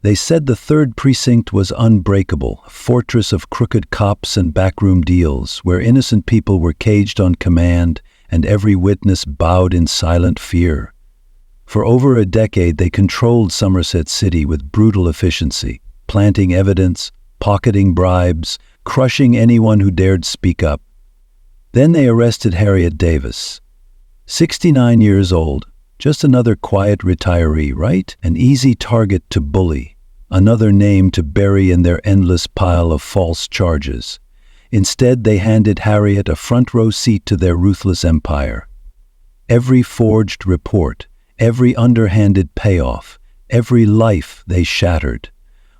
They said the Third Precinct was unbreakable, a fortress of crooked cops and backroom deals, where innocent people were caged on command and every witness bowed in silent fear. For over a decade, they controlled Summerset City with brutal efficiency, planting evidence, pocketing bribes, crushing anyone who dared speak up. Then they arrested Harriet Davis, 69 years old, just another quiet retiree, right? An easy target to bully, another name to bury in their endless pile of false charges. Instead, they handed Harriet a front-row seat to their ruthless empire. Every forged report, every underhanded payoff, every life they shattered.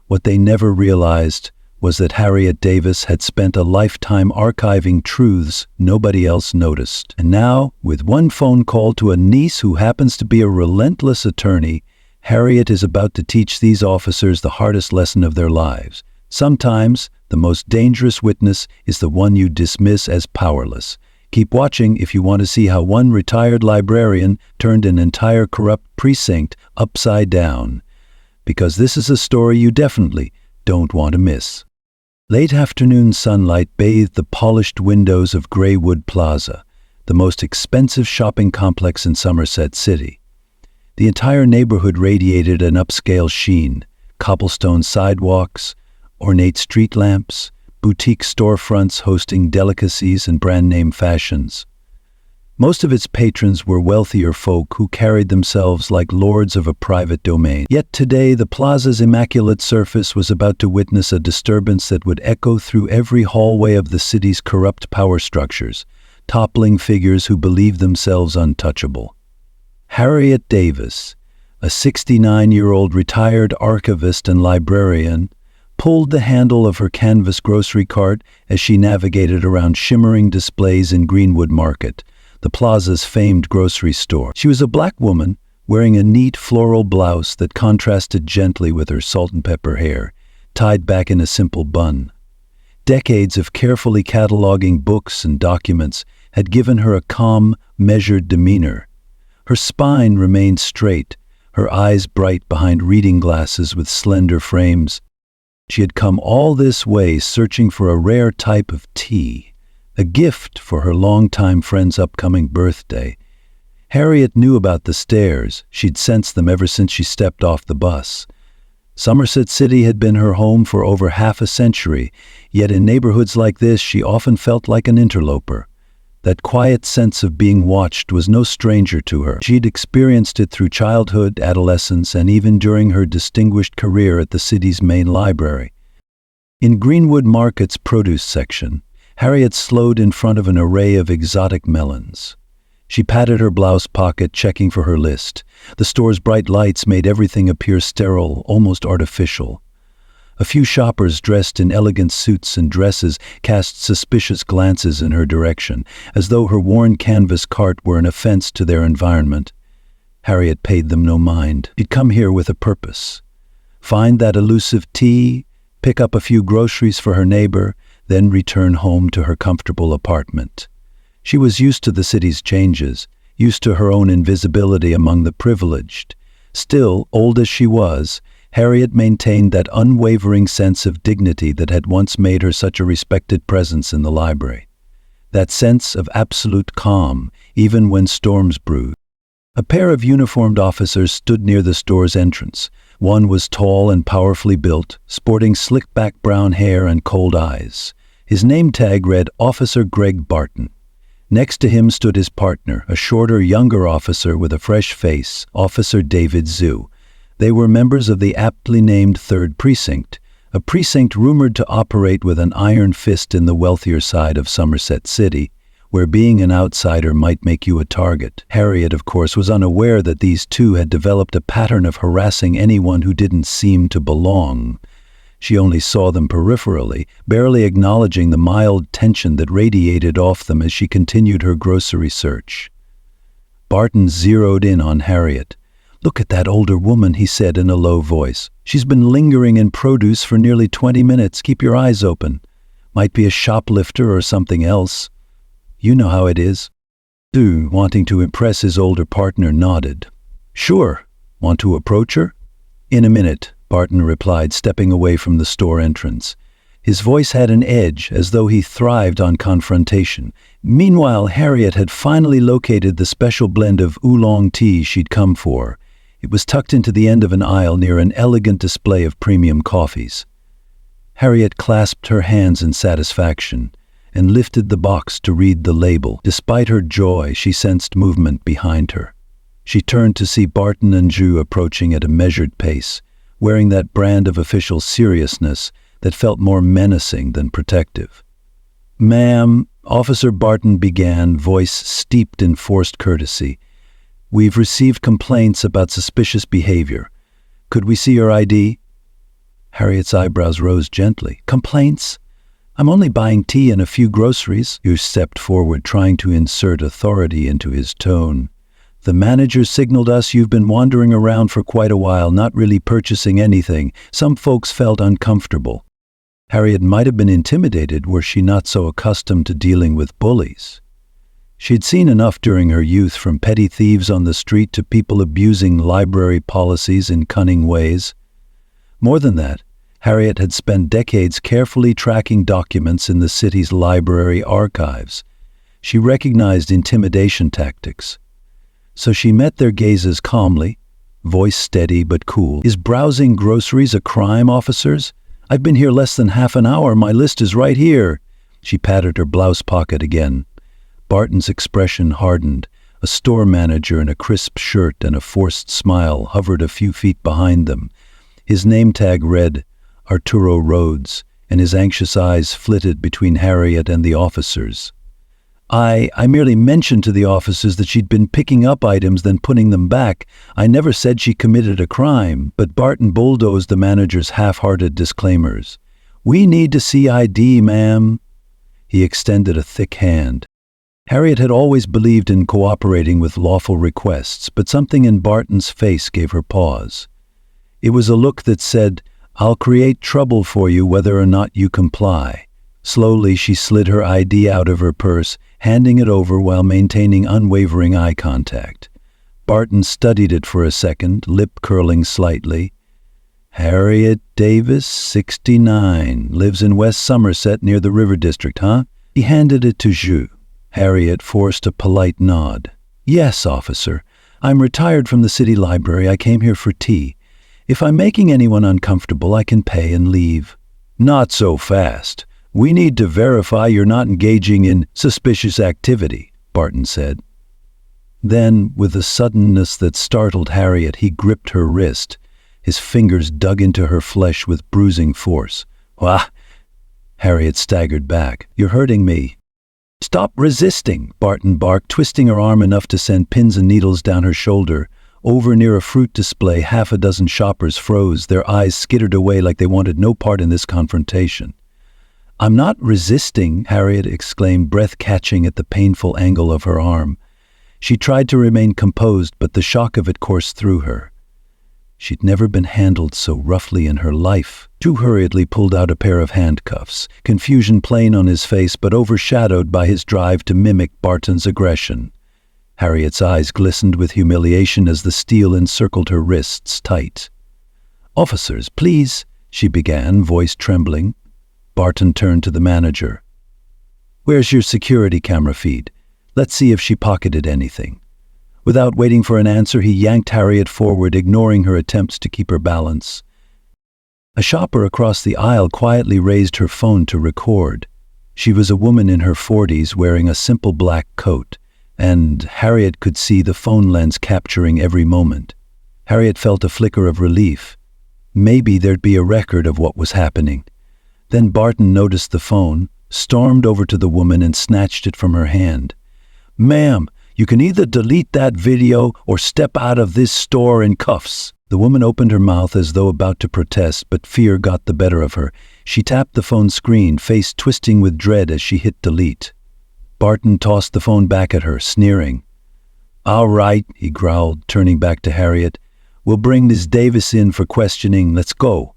What they never realized was that Harriet Davis had spent a lifetime archiving truths nobody else noticed. And now, with one phone call to a niece who happens to be a relentless attorney, Harriet is about to teach these officers the hardest lesson of their lives. Sometimes, the most dangerous witness is the one you dismiss as powerless. Keep watching if you want to see how one retired librarian turned an entire corrupt precinct upside down. Because this is a story you definitely don't want to miss. Late afternoon sunlight bathed the polished windows of Greywood Plaza, the most expensive shopping complex in Summerset City. The entire neighborhood radiated an upscale sheen: cobblestone sidewalks, ornate street lamps, boutique storefronts hosting delicacies and brand-name fashions. Most of its patrons were wealthier folk who carried themselves like lords of a private domain. Yet today, the plaza's immaculate surface was about to witness a disturbance that would echo through every hallway of the city's corrupt power structures, toppling figures who believed themselves untouchable. Harriet Davis, a 69-year-old retired archivist and librarian, pulled the handle of her canvas grocery cart as she navigated around shimmering displays in Greenwood Market, the plaza's famed grocery store. She was a black woman wearing a neat floral blouse that contrasted gently with her salt and pepper hair, tied back in a simple bun. Decades of carefully cataloging books and documents had given her a calm, measured demeanor. Her spine remained straight, her eyes bright behind reading glasses with slender frames. She had come all this way searching for a rare type of tea, a gift for her longtime friend's upcoming birthday. Harriet knew about the stairs. She'd sensed them ever since she stepped off the bus. Summerset City had been her home for over half a century, yet in neighborhoods like this she often felt like an interloper. That quiet sense of being watched was no stranger to her. She'd experienced it through childhood, adolescence, and even during her distinguished career at the city's main library. In Greenwood Market's produce section, Harriet slowed in front of an array of exotic melons. She patted her blouse pocket, checking for her list. The store's bright lights made everything appear sterile, almost artificial. A few shoppers dressed in elegant suits and dresses cast suspicious glances in her direction, as though her worn canvas cart were an offense to their environment. Harriet paid them no mind. She'd come here with a purpose. Find that elusive tea, pick up a few groceries for her neighbor, then return home to her comfortable apartment. She was used to the city's changes, used to her own invisibility among the privileged. Still, old as she was, Harriet maintained that unwavering sense of dignity that had once made her such a respected presence in the library. That sense of absolute calm, even when storms brewed. A pair of uniformed officers stood near the store's entrance. One was tall and powerfully built, sporting slick-back brown hair and cold eyes. His name tag read Officer Greg Barton. Next to him stood his partner, a shorter, younger officer with a fresh face, Officer David Zhu. They were members of the aptly named Third Precinct, a precinct rumored to operate with an iron fist in the wealthier side of Summerset City, where being an outsider might make you a target. Harriet, of course, was unaware that these two had developed a pattern of harassing anyone who didn't seem to belong. She only saw them peripherally, barely acknowledging the mild tension that radiated off them as she continued her grocery search. Barton zeroed in on Harriet. "Look at that older woman," he said in a low voice. "She's been lingering in produce for nearly 20 minutes. Keep your eyes open. Might be a shoplifter or something else. You know how it is." Stu, wanting to impress his older partner, nodded. "Sure. Want to approach her?" "In a minute. Barton replied, stepping away from the store entrance. His voice had an edge, as though he thrived on confrontation. Meanwhile, Harriet had finally located the special blend of oolong tea she'd come for. It was tucked into the end of an aisle near an elegant display of premium coffees. Harriet clasped her hands in satisfaction and lifted the box to read the label. Despite her joy, she sensed movement behind her. She turned to see Barton and Ju approaching at a measured pace, wearing that brand of official seriousness that felt more menacing than protective. "Ma'am," Officer Barton began, voice steeped in forced courtesy, "we've received complaints about suspicious behavior. Could we see your ID?" Harriet's eyebrows rose gently. "Complaints? I'm only buying tea and a few groceries." Yu stepped forward, trying to insert authority into his tone. "The manager signaled us you've been wandering around for quite a while, not really purchasing anything. Some folks felt uncomfortable." Harriet might have been intimidated were she not so accustomed to dealing with bullies. She'd seen enough during her youth, from petty thieves on the street to people abusing library policies in cunning ways. More than that, Harriet had spent decades carefully tracking documents in the city's library archives. She recognized intimidation tactics. So she met their gazes calmly, voice steady but cool. "Is browsing groceries a crime, officers? I've been here less than half an hour. My list is right here." She patted her blouse pocket again. Barton's expression hardened. A store manager in a crisp shirt and a forced smile hovered a few feet behind them. His name tag read Arturo Rhodes, and his anxious eyes flitted between Harriet and the officers. I merely mentioned to the officers that she'd been picking up items, then putting them back. I never said she committed a crime." But Barton bulldozed the manager's half-hearted disclaimers. "We need to see ID, ma'am." He extended a thick hand. Harriet had always believed in cooperating with lawful requests, but something in Barton's face gave her pause. It was a look that said, "I'll create trouble for you whether or not you comply." Slowly, she slid her ID out of her purse, handing it over while maintaining unwavering eye contact. Barton studied it for a second, lip curling slightly. "Harriet Davis, 69, lives in West Summerset near the River District, huh?" He handed it to Ju. Harriet forced a polite nod. "Yes, officer. I'm retired from the city library. I came here for tea. If I'm making anyone uncomfortable, I can pay and leave." "Not so fast. We need to verify you're not engaging in suspicious activity," Barton said. Then, with a suddenness that startled Harriet, he gripped her wrist. His fingers dug into her flesh with bruising force. "Wah!" Harriet staggered back. "You're hurting me." "Stop resisting," Barton barked, twisting her arm enough to send pins and needles down her shoulder. Over near a fruit display, half a dozen shoppers froze, their eyes skittered away like they wanted no part in this confrontation. "I'm not resisting," Harriet exclaimed, breath catching at the painful angle of her arm. She tried to remain composed, but the shock of it coursed through her. She'd never been handled so roughly in her life. Ju hurriedly pulled out a pair of handcuffs, confusion plain on his face but overshadowed by his drive to mimic Barton's aggression. Harriet's eyes glistened with humiliation as the steel encircled her wrists tight. "Officers, please," she began, voice trembling. Barton turned to the manager. "Where's your security camera feed? Let's see if she pocketed anything." Without waiting for an answer, he yanked Harriet forward, ignoring her attempts to keep her balance. A shopper across the aisle quietly raised her phone to record. She was a woman in her 40s wearing a simple black coat, and Harriet could see the phone lens capturing every moment. Harriet felt a flicker of relief. Maybe there'd be a record of what was happening. Then Barton noticed the phone, stormed over to the woman and snatched it from her hand. "Ma'am, you can either delete that video or step out of this store in cuffs." The woman opened her mouth as though about to protest, but fear got the better of her. She tapped the phone screen, face twisting with dread as she hit delete. Barton tossed the phone back at her, sneering. "All right," he growled, turning back to Harriet. "We'll bring Ms. Davis in for questioning. Let's go."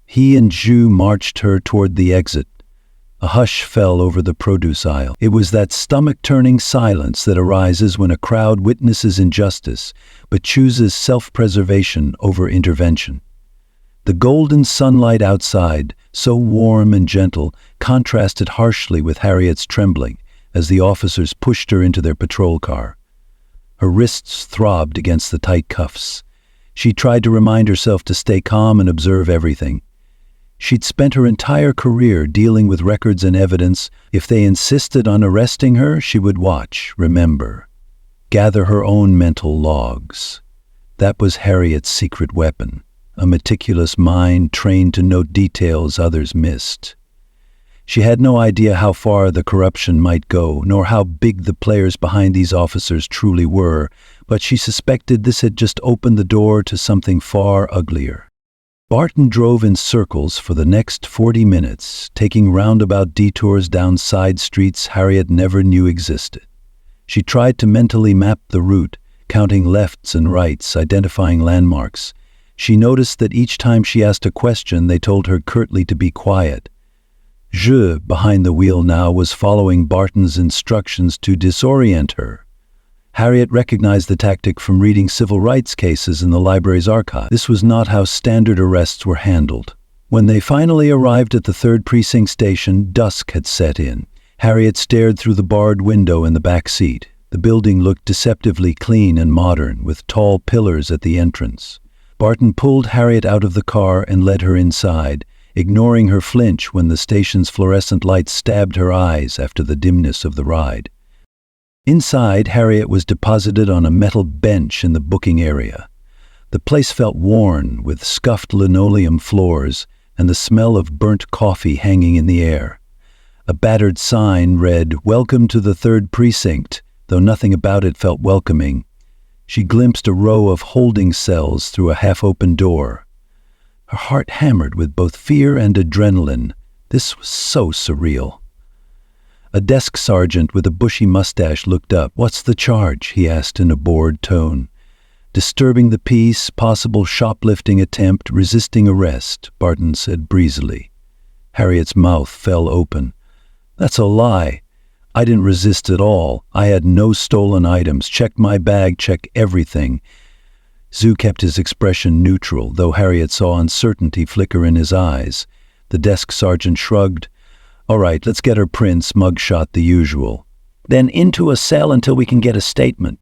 He and Ju marched her toward the exit. A hush fell over the produce aisle. It was that stomach-turning silence that arises when a crowd witnesses injustice, but chooses self-preservation over intervention. The golden sunlight outside, so warm and gentle, contrasted harshly with Harriet's trembling as the officers pushed her into their patrol car. Her wrists throbbed against the tight cuffs. She tried to remind herself to stay calm and observe everything. She'd spent her entire career dealing with records and evidence. If they insisted on arresting her, she would watch, remember, gather her own mental logs. That was Harriet's secret weapon, a meticulous mind trained to note details others missed. She had no idea how far the corruption might go, nor how big the players behind these officers truly were, but she suspected this had just opened the door to something far uglier. Barton drove in circles for the next 40 minutes, taking roundabout detours down side streets Harriet never knew existed. She tried to mentally map the route, counting lefts and rights, identifying landmarks. She noticed that each time she asked a question, they told her curtly to be quiet. Je, behind the wheel now, was following Barton's instructions to disorient her. Harriet recognized the tactic from reading civil rights cases in the library's archive. This was not how standard arrests were handled. When they finally arrived at the Third Precinct station, dusk had set in. Harriet stared through the barred window in the back seat. The building looked deceptively clean and modern, with tall pillars at the entrance. Barton pulled Harriet out of the car and led her inside, ignoring her flinch when the station's fluorescent lights stabbed her eyes after the dimness of the ride. Inside, Harriet was deposited on a metal bench in the booking area. The place felt worn, with scuffed linoleum floors and the smell of burnt coffee hanging in the air. A battered sign read, "Welcome to the Third Precinct," though nothing about it felt welcoming. She glimpsed a row of holding cells through a half-open door. Her heart hammered with both fear and adrenaline. This was so surreal. A desk sergeant with a bushy mustache looked up. "What's the charge?" he asked in a bored tone. "Disturbing the peace, possible shoplifting attempt, resisting arrest," Barton said breezily. Harriet's mouth fell open. "That's a lie. I didn't resist at all. I had no stolen items. Check my bag, check everything." Zoo kept his expression neutral, though Harriet saw uncertainty flicker in his eyes. The desk sergeant shrugged. "All right, let's get her prints, mugshot, the usual. Then into a cell until we can get a statement."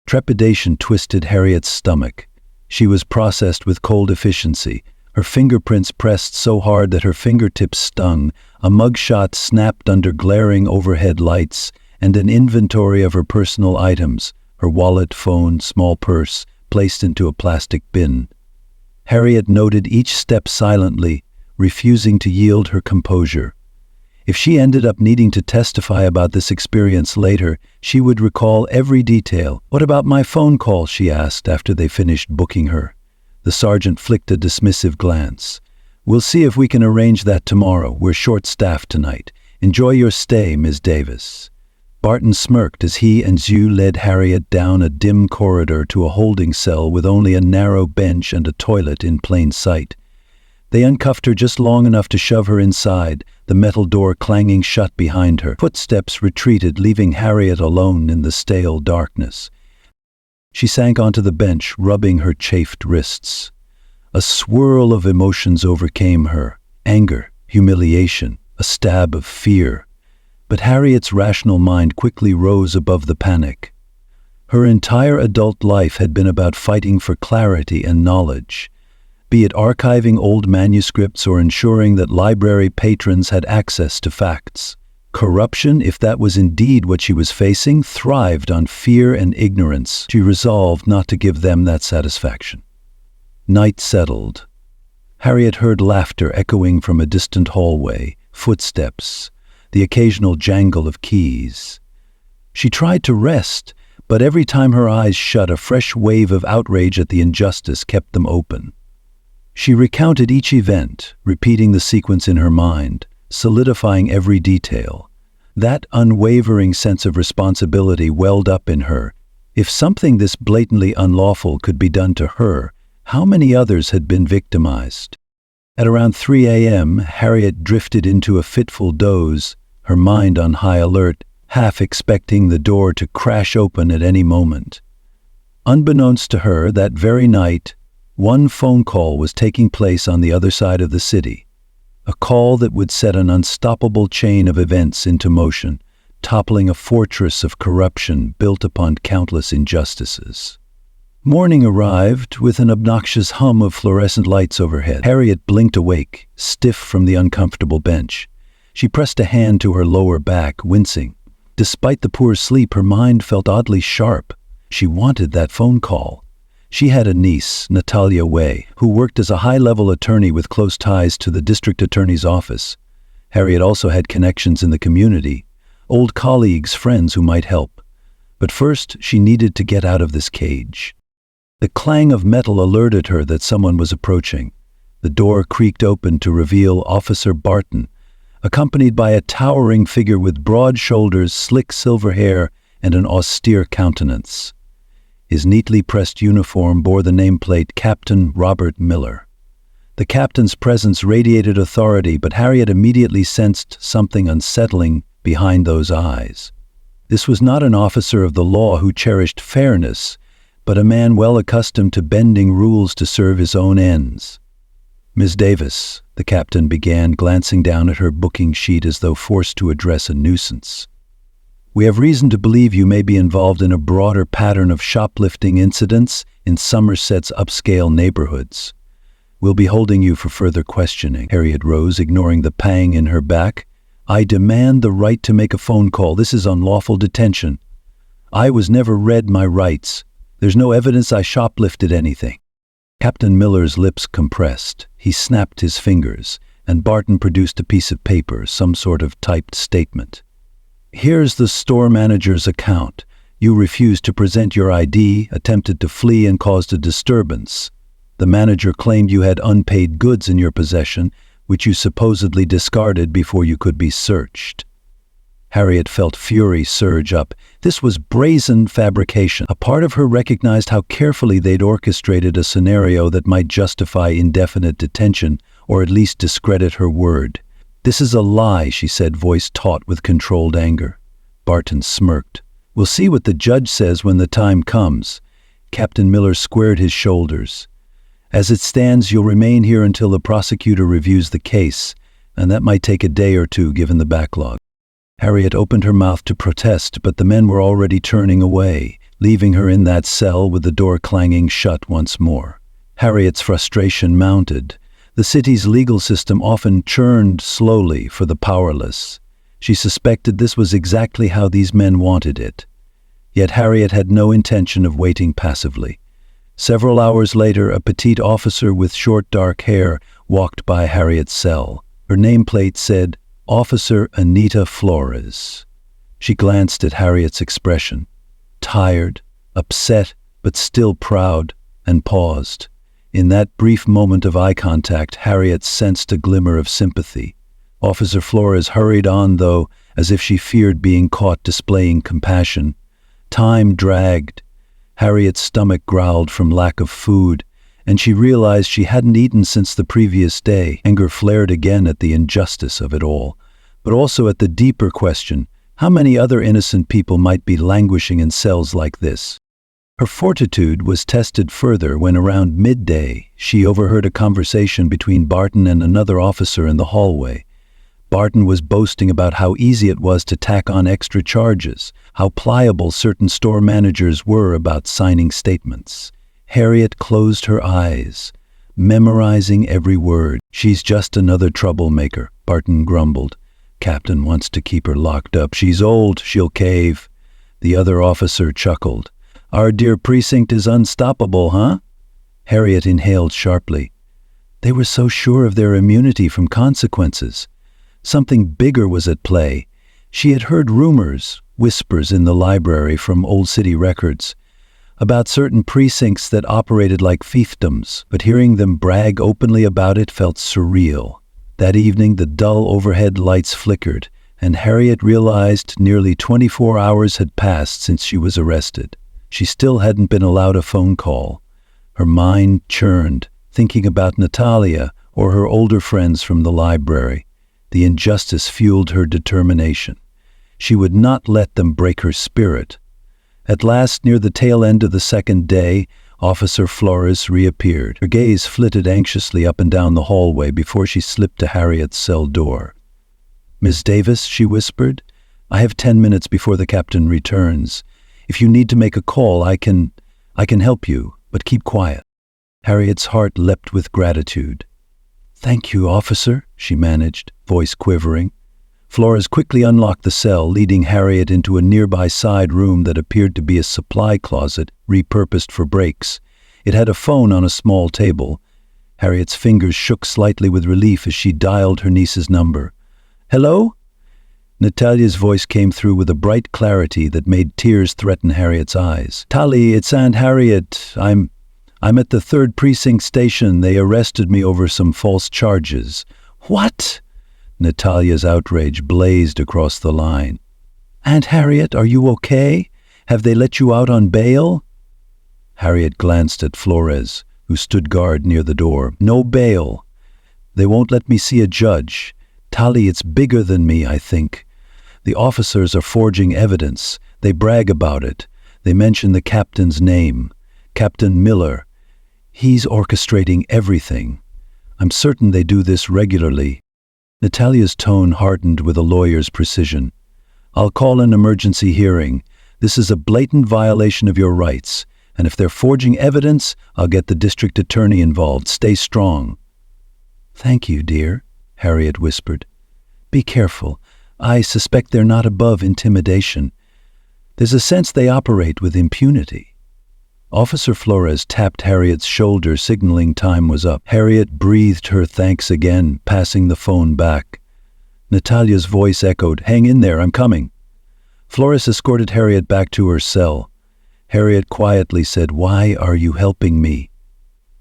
Trepidation twisted Harriet's stomach. She was processed with cold efficiency. Her fingerprints pressed so hard that her fingertips stung. A mugshot snapped under glaring overhead lights, and an inventory of her personal items, her wallet, phone, small purse, placed into a plastic bin. Harriet noted each step silently, refusing to yield her composure. If she ended up needing to testify about this experience later, she would recall every detail. "What about my phone call?" she asked after they finished booking her. The sergeant flicked a dismissive glance. "We'll see if we can arrange that tomorrow. We're short-staffed tonight. Enjoy your stay, Ms. Davis." Barton smirked as he and Zhu led Harriet down a dim corridor to a holding cell with only a narrow bench and a toilet in plain sight. They uncuffed her just long enough to shove her inside, the metal door clanging shut behind her. Footsteps retreated, leaving Harriet alone in the stale darkness. She sank onto the bench, rubbing her chafed wrists. A swirl of emotions overcame her: anger, humiliation, a stab of fear. But Harriet's rational mind quickly rose above the panic. Her entire adult life had been about fighting for clarity and knowledge, be it archiving old manuscripts or ensuring that library patrons had access to facts. Corruption, if that was indeed what she was facing, thrived on fear and ignorance. She resolved not to give them that satisfaction. Night settled. Harriet heard laughter echoing from a distant hallway, footsteps, the occasional jangle of keys. She tried to rest, but every time her eyes shut, a fresh wave of outrage at the injustice kept them open. She recounted each event, repeating the sequence in her mind, solidifying every detail. That unwavering sense of responsibility welled up in her. If something this blatantly unlawful could be done to her, how many others had been victimized? At around 3 a.m., Harriet drifted into a fitful doze, her mind on high alert, half expecting the door to crash open at any moment. Unbeknownst to her, that very night, One phone call was taking place on the other side of the city, a call that would set an unstoppable chain of events into motion, toppling a fortress of corruption built upon countless injustices. Morning arrived with an obnoxious hum of fluorescent lights overhead. Harriet blinked awake, stiff from the uncomfortable bench. She pressed a hand to her lower back, wincing. Despite the poor sleep, her mind felt oddly sharp. She wanted that phone call. She had a niece, Natalia Way, who worked as a high-level attorney with close ties to the district attorney's office. Harriet also had connections in the community, old colleagues, friends who might help. But first, she needed to get out of this cage. The clang of metal alerted her that someone was approaching. The door creaked open to reveal Officer Barton, accompanied by a towering figure with broad shoulders, slick silver hair, and an austere countenance. His neatly pressed uniform bore the nameplate Captain Robert Miller. The captain's presence radiated authority, but Harriet immediately sensed something unsettling behind those eyes. This was not an officer of the law who cherished fairness, but a man well accustomed to bending rules to serve his own ends. "Miss Davis," the captain began, glancing down at her booking sheet as though forced to address a nuisance. "We have reason to believe you may be involved in a broader pattern of shoplifting incidents in Somerset's upscale neighborhoods. We'll be holding you for further questioning." Harriet rose, ignoring the pang in her back. "I demand the right to make a phone call. This is unlawful detention. I was never read my rights. There's no evidence I shoplifted anything." Captain Miller's lips compressed. He snapped his fingers, and Barton produced a piece of paper, some sort of typed statement. "Here's the store manager's account. You refused to present your ID, attempted to flee, and caused a disturbance. The manager claimed you had unpaid goods in your possession, which you supposedly discarded before you could be searched." Harriet felt fury surge up. This was brazen fabrication. A part of her recognized how carefully they'd orchestrated a scenario that might justify indefinite detention, or at least discredit her word. "This is a lie," she said, voice taut with controlled anger. Barton smirked. "We'll see what the judge says when the time comes." Captain Miller squared his shoulders. "As it stands, you'll remain here until the prosecutor reviews the case, and that might take a day or two given the backlog." Harriet opened her mouth to protest, but the men were already turning away, leaving her in that cell with the door clanging shut once more. Harriet's frustration mounted. The city's legal system often churned slowly for the powerless. She suspected this was exactly how these men wanted it. Yet Harriet had no intention of waiting passively. Several hours later, a petite officer with short dark hair walked by Harriet's cell. Her nameplate said, "Officer Anita Flores." She glanced at Harriet's expression, tired, upset, but still proud, and paused. In that brief moment of eye contact, Harriet sensed a glimmer of sympathy. Officer Flores hurried on, though, as if she feared being caught displaying compassion. Time dragged. Harriet's stomach growled from lack of food, and she realized she hadn't eaten since the previous day. Anger flared again at the injustice of it all, but also at the deeper question, how many other innocent people might be languishing in cells like this? Her fortitude was tested further when around midday she overheard a conversation between Barton and another officer in the hallway. Barton was boasting about how easy it was to tack on extra charges, how pliable certain store managers were about signing statements. Harriet closed her eyes, memorizing every word. "She's just another troublemaker," Barton grumbled. "Captain wants to keep her locked up. She's old, she'll cave." The other officer chuckled. "Our dear precinct is unstoppable, huh?" Harriet inhaled sharply. They were so sure of their immunity from consequences. Something bigger was at play. She had heard rumors, whispers in the library from old city records, about certain precincts that operated like fiefdoms, but hearing them brag openly about it felt surreal. That evening, the dull overhead lights flickered, and Harriet realized nearly 24 hours had passed since she was arrested. She still hadn't been allowed a phone call. Her mind churned, thinking about Natalia or her older friends from the library. The injustice fueled her determination. She would not let them break her spirit. At last, near the tail end of the second day, Officer Flores reappeared. Her gaze flitted anxiously up and down the hallway before she slipped to Harriet's cell door. "Miss Davis," she whispered, "I have 10 minutes before the captain returns. If you need to make a call, I can help you, but keep quiet." Harriet's heart leapt with gratitude. "Thank you, officer," she managed, voice quivering. Flores quickly unlocked the cell, leading Harriet into a nearby side room that appeared to be a supply closet repurposed for breaks. It had a phone on a small table. Harriet's fingers shook slightly with relief as she dialed her niece's number. "Hello?" Natalia's voice came through with a bright clarity that made tears threaten Harriet's eyes. "Tali, it's Aunt Harriet. I'm at the Third Precinct station. They arrested me over some false charges." "What?" Natalia's outrage blazed across the line. "Aunt Harriet, are you okay? Have they let you out on bail?" Harriet glanced at Flores, who stood guard near the door. "No bail. They won't let me see a judge. Tali, it's bigger than me, I think. The officers are forging evidence. They brag about it. They mention the captain's name, Captain Miller. He's orchestrating everything. I'm certain they do this regularly." Natalia's tone hardened with a lawyer's precision. "I'll call an emergency hearing. This is a blatant violation of your rights, and if they're forging evidence, I'll get the district attorney involved. Stay strong." "Thank you, dear," Harriet whispered. "Be careful. I suspect they're not above intimidation. There's a sense they operate with impunity." Officer Flores tapped Harriet's shoulder, signaling time was up. Harriet breathed her thanks again, passing the phone back. Natalia's voice echoed, "Hang in there, I'm coming." Flores escorted Harriet back to her cell. Harriet quietly said, "Why are you helping me?"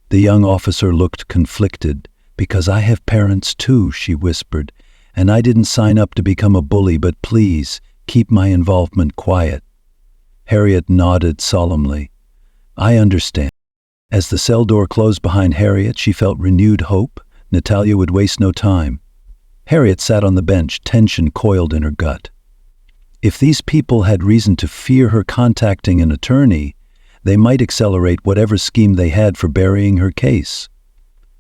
The young officer looked conflicted. "Because I have parents too," she whispered, "and I didn't sign up to become a bully, but please, keep my involvement quiet." Harriet nodded solemnly. "I understand." As the cell door closed behind Harriet, she felt renewed hope. Natalia would waste no time. Harriet sat on the bench, tension coiled in her gut. If these people had reason to fear her contacting an attorney, they might accelerate whatever scheme they had for burying her case.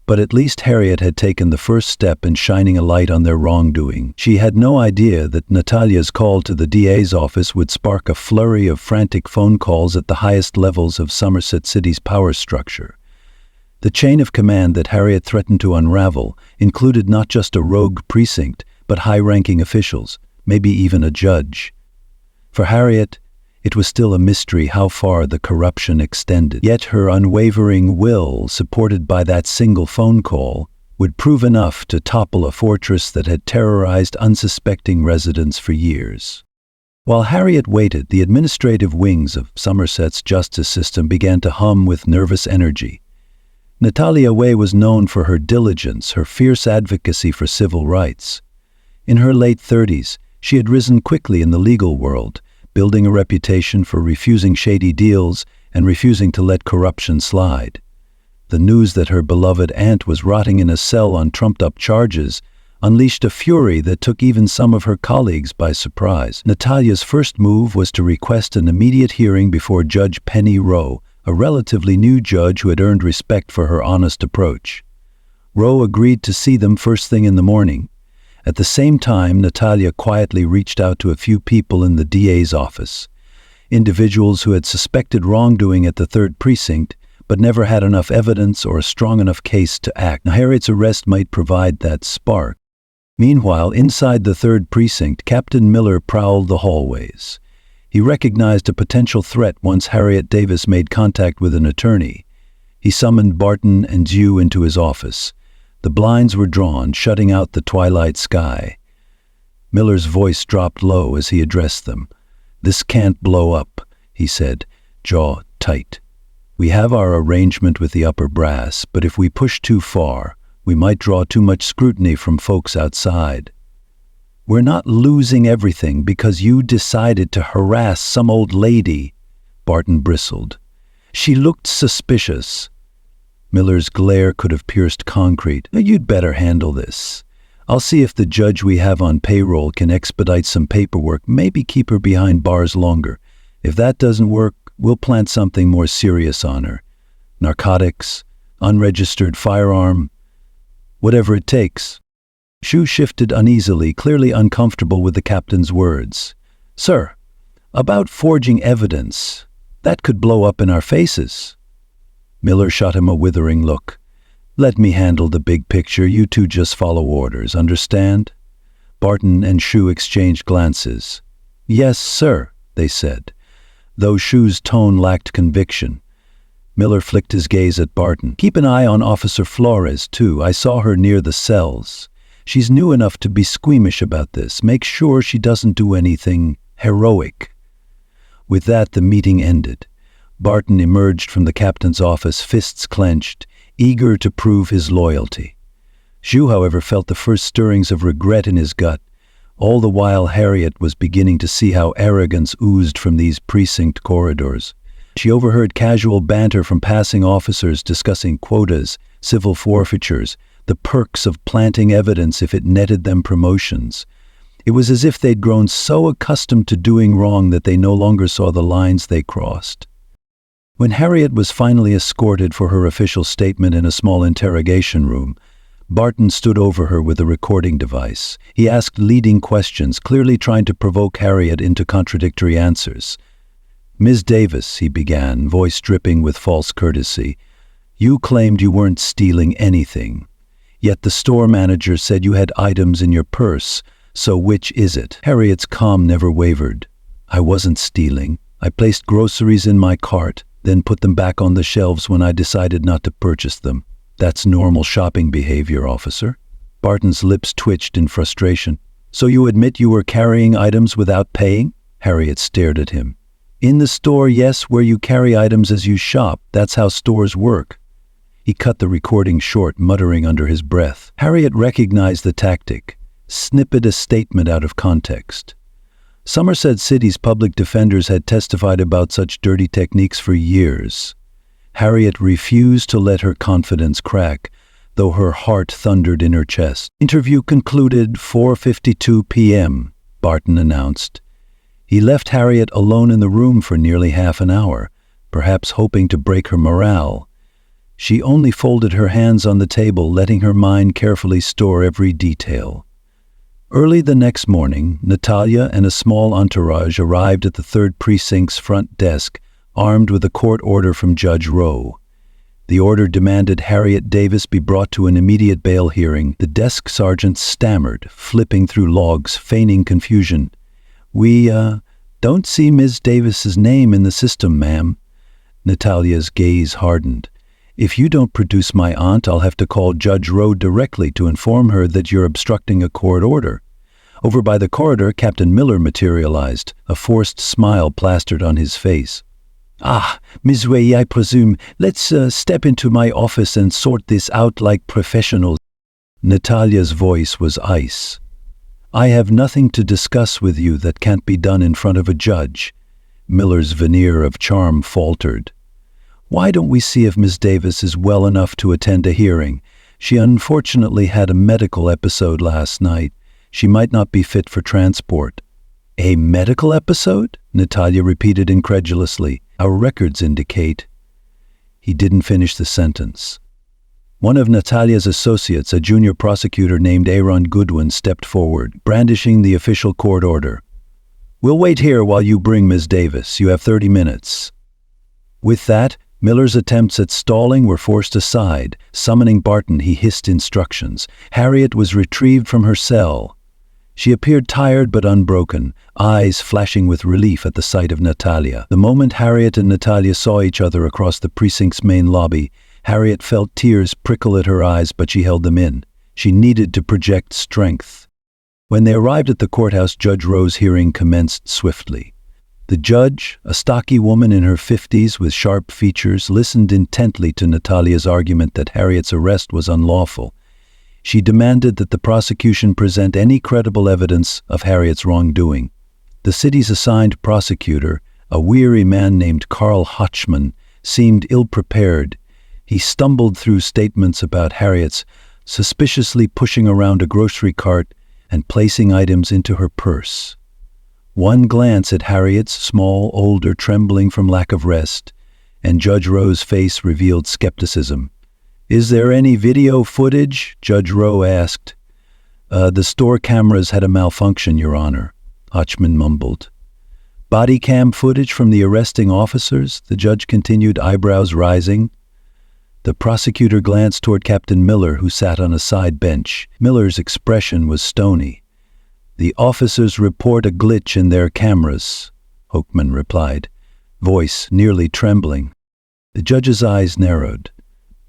But at least Harriet had taken the first step in shining a light on their wrongdoing. She had no idea that Natalia's call to the DA's office would spark a flurry of frantic phone calls at the highest levels of Summerset City's power structure. The chain of command that Harriet threatened to unravel included not just a rogue precinct, but high-ranking officials, maybe even a judge. For Harriet, it was still a mystery how far the corruption extended. Yet her unwavering will, supported by that single phone call, would prove enough to topple a fortress that had terrorized unsuspecting residents for years. While Harriet waited, the administrative wings of Somerset's justice system began to hum with nervous energy. Natalia Way was known for her diligence, her fierce advocacy for civil rights. In her late 30s, she had risen quickly in the legal world, building a reputation for refusing shady deals and refusing to let corruption slide. The news that her beloved aunt was rotting in a cell on trumped-up charges unleashed a fury that took even some of her colleagues by surprise. Natalia's first move was to request an immediate hearing before Judge Penny Rowe, a relatively new judge who had earned respect for her honest approach. Rowe agreed to see them first thing in the morning. At the same time, Natalia quietly reached out to a few people in the DA's office, individuals who had suspected wrongdoing at the Third Precinct, but never had enough evidence or a strong enough case to act. Now, Harriet's arrest might provide that spark. Meanwhile, inside the Third Precinct, Captain Miller prowled the hallways. He recognized a potential threat once Harriet Davis made contact with an attorney. He summoned Barton and Dew into his office. The blinds were drawn, shutting out the twilight sky. Miller's voice dropped low as he addressed them. "This can't blow up," he said, jaw tight. "We have our arrangement with the upper brass, but if we push too far, we might draw too much scrutiny from folks outside. We're not losing everything because you decided to harass some old lady," Barton bristled. "She looked suspicious." Miller's glare could have pierced concrete. "You'd better handle this. I'll see if the judge we have on payroll can expedite some paperwork, maybe keep her behind bars longer. If that doesn't work, we'll plant something more serious on her. narcotics, unregistered firearm, whatever it takes. Shu shifted uneasily, clearly uncomfortable with the captain's words. Sir, about forging evidence, that could blow up in our faces. Miller shot him a withering look. Let me handle the big picture, you two just follow orders, understand? Barton and Shu exchanged glances. Yes, sir, they said, though Shu's tone lacked conviction. Miller flicked his gaze at Barton. Keep an eye on Officer Flores, too. I saw her near the cells. She's new enough to be squeamish about this. Make sure she doesn't do anything heroic. With that, the meeting ended. Barton emerged from the captain's office, fists clenched, eager to prove his loyalty. Shu, however, felt the first stirrings of regret in his gut. All the while, Harriet was beginning to see how arrogance oozed from these precinct corridors. She overheard casual banter from passing officers discussing quotas, civil forfeitures, the perks of planting evidence if it netted them promotions. It was as if they'd grown so accustomed to doing wrong that they no longer saw the lines they crossed. When Harriet was finally escorted for her official statement in a small interrogation room, Barton stood over her with a recording device. He asked leading questions, clearly trying to provoke Harriet into contradictory answers. Ms. Davis, he began, voice dripping with false courtesy, you claimed you weren't stealing anything. Yet the store manager said you had items in your purse, so which is it? Harriet's calm never wavered. I wasn't stealing. I placed groceries in my cart, then put them back on the shelves when I decided not to purchase them. That's normal shopping behavior, officer. Barton's lips twitched in frustration. So you admit you were carrying items without paying? Harriet stared at him. In the store, yes, where you carry items as you shop. That's how stores work. He cut the recording short, muttering under his breath. Harriet recognized the tactic. Snippet a statement out of context. Summerset City's public defenders had testified about such dirty techniques for years. Harriet refused to let her confidence crack, though her heart thundered in her chest. Interview concluded 4:52 p.m., Barton announced. He left Harriet alone in the room for nearly half an hour, perhaps hoping to break her morale. She only folded her hands on the table, letting her mind carefully store every detail. Early the next morning, Natalia and a small entourage arrived at the Third Precinct's front desk, armed with a court order from Judge Rowe. The order demanded Harriet Davis be brought to an immediate bail hearing. The desk sergeant stammered, flipping through logs, feigning confusion. We don't see Ms. Davis's name in the system, ma'am. Natalia's gaze hardened. If you don't produce my aunt, I'll have to call Judge Rowe directly to inform her that you're obstructing a court order. Over by the corridor, Captain Miller materialized, a forced smile plastered on his face. Ah, Ms. Wei, I presume. Let's step into my office and sort this out like professionals. Natalia's voice was ice. I have nothing to discuss with you that can't be done in front of a judge. Miller's veneer of charm faltered. Why don't we see if Ms. Davis is well enough to attend a hearing? She unfortunately had a medical episode last night. She might not be fit for transport. A medical episode? Natalia repeated incredulously. Our records indicate. He didn't finish the sentence. One of Natalia's associates, a junior prosecutor named Aaron Goodwin, stepped forward, brandishing the official court order. We'll wait here while you bring Ms. Davis. You have 30 minutes. With that, Miller's attempts at stalling were forced aside. Summoning Barton, he hissed instructions. Harriet was retrieved from her cell. She appeared tired but unbroken, eyes flashing with relief at the sight of Natalia. The moment Harriet and Natalia saw each other across the precinct's main lobby, Harriet felt tears prickle at her eyes, but she held them in. She needed to project strength. When they arrived at the courthouse, Judge Rowe's hearing commenced swiftly. The judge, a stocky woman in her 50s with sharp features, listened intently to Natalia's argument that Harriet's arrest was unlawful. She demanded that the prosecution present any credible evidence of Harriet's wrongdoing. The city's assigned prosecutor, a weary man named Carl Hotchman, seemed ill-prepared. He stumbled through statements about Harriet's suspiciously pushing around a grocery cart and placing items into her purse. One glance at Harriet's small, older, trembling from lack of rest, and Judge Rowe's face revealed skepticism. "Is there any video footage?" Judge Rowe asked. The store cameras had a malfunction, Your Honor," Hotchman mumbled. "Body cam footage from the arresting officers?" the judge continued, eyebrows rising. The prosecutor glanced toward Captain Miller, who sat on a side bench. Miller's expression was stony. "The officers report a glitch in their cameras," Hochman replied, voice nearly trembling. The judge's eyes narrowed.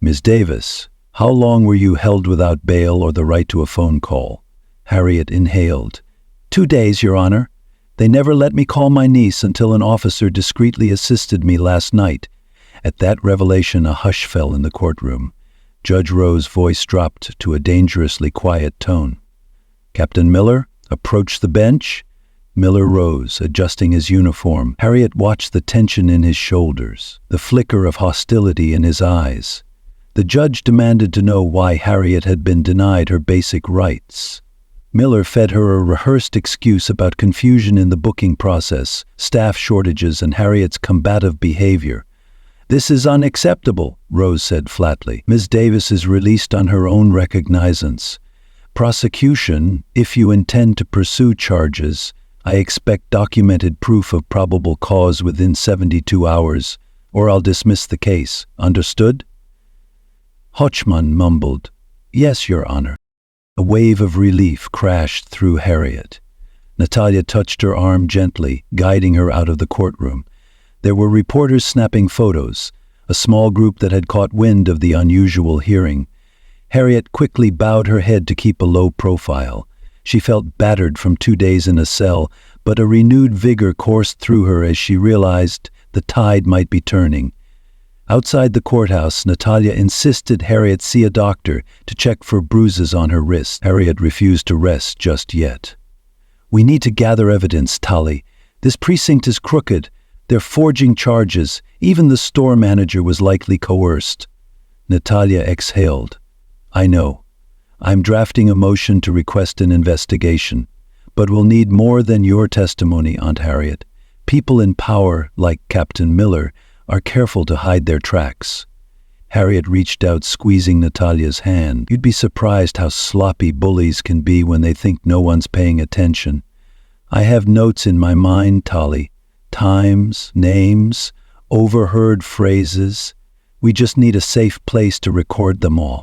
"Ms. Davis, how long were you held without bail or the right to a phone call?" Harriet inhaled. 2 days, Your Honor. They never let me call my niece until an officer discreetly assisted me last night." At that revelation, a hush fell in the courtroom. Judge Rowe's voice dropped to a dangerously quiet tone. "Captain Miller, approach the bench." Miller rose, adjusting his uniform. Harriet watched the tension in his shoulders, the flicker of hostility in his eyes. The judge demanded to know why Harriet had been denied her basic rights. Miller fed her a rehearsed excuse about confusion in the booking process, staff shortages, and Harriet's combative behavior. "This is unacceptable," Rose said flatly. "Ms. Davis is released on her own recognizance. Prosecution, if you intend to pursue charges, I expect documented proof of probable cause within 72 hours, or I'll dismiss the case. Understood?" Hotchman mumbled, "Yes, Your Honor." A wave of relief crashed through Harriet. Natalia touched her arm gently, guiding her out of the courtroom. There were reporters snapping photos, a small group that had caught wind of the unusual hearing. Harriet quickly bowed her head to keep a low profile. She felt battered from 2 days in a cell, but a renewed vigor coursed through her as she realized the tide might be turning. Outside the courthouse, Natalia insisted Harriet see a doctor to check for bruises on her wrist. Harriet refused to rest just yet. "We need to gather evidence, Tali. This precinct is crooked. They're forging charges. Even the store manager was likely coerced." Natalia exhaled. "I know. I'm drafting a motion to request an investigation. But we'll need more than your testimony, Aunt Harriet. People in power, like Captain Miller, are careful to hide their tracks." Harriet reached out, squeezing Natalia's hand. "You'd be surprised how sloppy bullies can be when they think no one's paying attention. I have notes in my mind, Tali. Times, names, overheard phrases. We just need a safe place to record them all."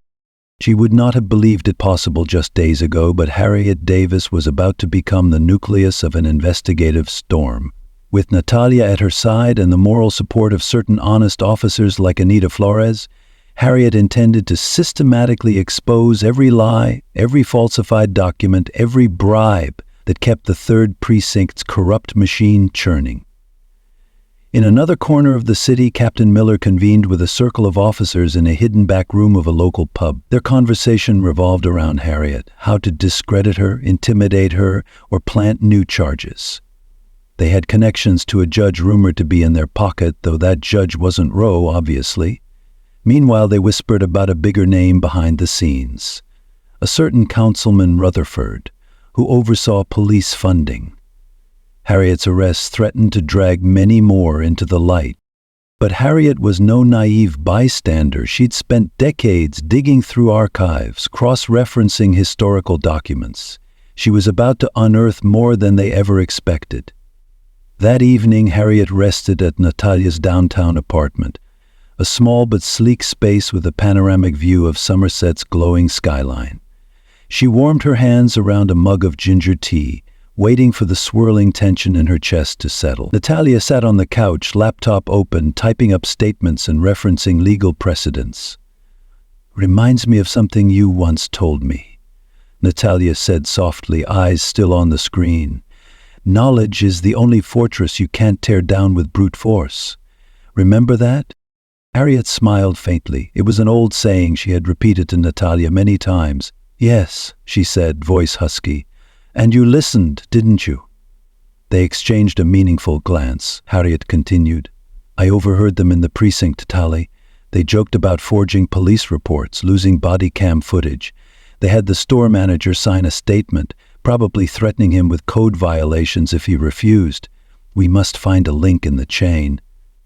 She would not have believed it possible just days ago, but Harriet Davis was about to become the nucleus of an investigative storm. With Natalia at her side and the moral support of certain honest officers like Anita Flores, Harriet intended to systematically expose every lie, every falsified document, every bribe that kept the Third Precinct's corrupt machine churning. In another corner of the city, Captain Miller convened with a circle of officers in a hidden back room of a local pub. Their conversation revolved around Harriet, how to discredit her, intimidate her, or plant new charges. They had connections to a judge rumored to be in their pocket, though that judge wasn't Rowe, obviously. Meanwhile, they whispered about a bigger name behind the scenes, a certain Councilman Rutherford, who oversaw police funding. Harriet's arrest threatened to drag many more into the light. But Harriet was no naive bystander. She'd spent decades digging through archives, cross-referencing historical documents. She was about to unearth more than they ever expected. That evening, Harriet rested at Natalia's downtown apartment, a small but sleek space with a panoramic view of Somerset's glowing skyline. She warmed her hands around a mug of ginger tea, waiting for the swirling tension in her chest to settle. Natalia sat on the couch, laptop open, typing up statements and referencing legal precedents. "Reminds me of something you once told me," Natalia said softly, eyes still on the screen. "Knowledge is the only fortress you can't tear down with brute force. Remember that?" Harriet smiled faintly. It was an old saying she had repeated to Natalia many times. "Yes," she said, voice husky. "And you listened, didn't you?" They exchanged a meaningful glance. Harriet continued. "I overheard them in the precinct, Tali. They joked about forging police reports, losing body cam footage. They had the store manager sign a statement, probably threatening him with code violations if he refused. We must find a link in the chain."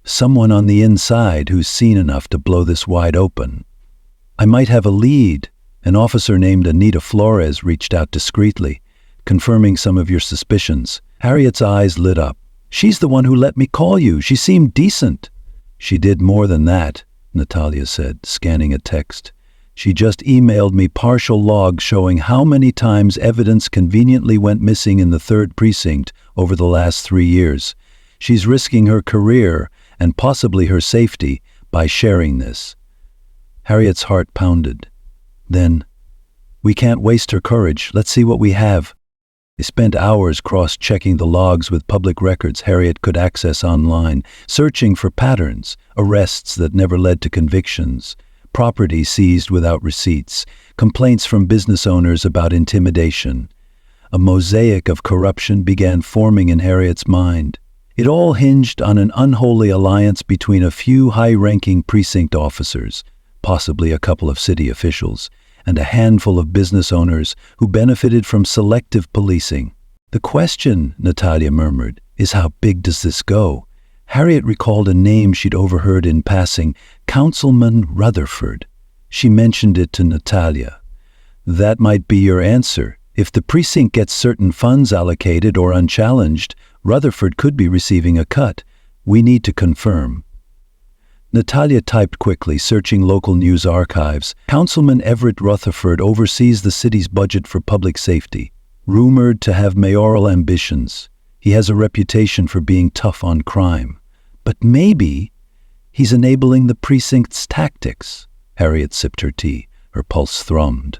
Someone on the inside who's seen enough to blow this wide open. I might have a lead. An officer named Anita Flores reached out discreetly, confirming some of your suspicions. Harriet's eyes lit up. She's the one who let me call you. She seemed decent. She did more than that, Natalia said, scanning a text. She just emailed me partial logs showing how many times evidence conveniently went missing in the Third Precinct over the last 3 years. She's risking her career and possibly her safety by sharing this. Harriet's heart pounded. Then, we can't waste her courage. Let's see what we have. They spent hours cross-checking the logs with public records Harriet could access online, searching for patterns, arrests that never led to convictions, property seized without receipts, complaints from business owners about intimidation. A mosaic of corruption began forming in Harriet's mind. It all hinged on an unholy alliance between a few high-ranking precinct officers, possibly a couple of city officials, and a handful of business owners who benefited from selective policing. The question, Natalia murmured, is how big does this go? Harriet recalled a name she'd overheard in passing, Councilman Rutherford. She mentioned it to Natalia. That might be your answer. If the precinct gets certain funds allocated or unchallenged, Rutherford could be receiving a cut. We need to confirm. Natalia typed quickly, searching local news archives. Councilman Everett Rutherford oversees the city's budget for public safety, rumored to have mayoral ambitions. He has a reputation for being tough on crime. But maybe he's enabling the precinct's tactics. Harriet sipped her tea. Her pulse thrummed.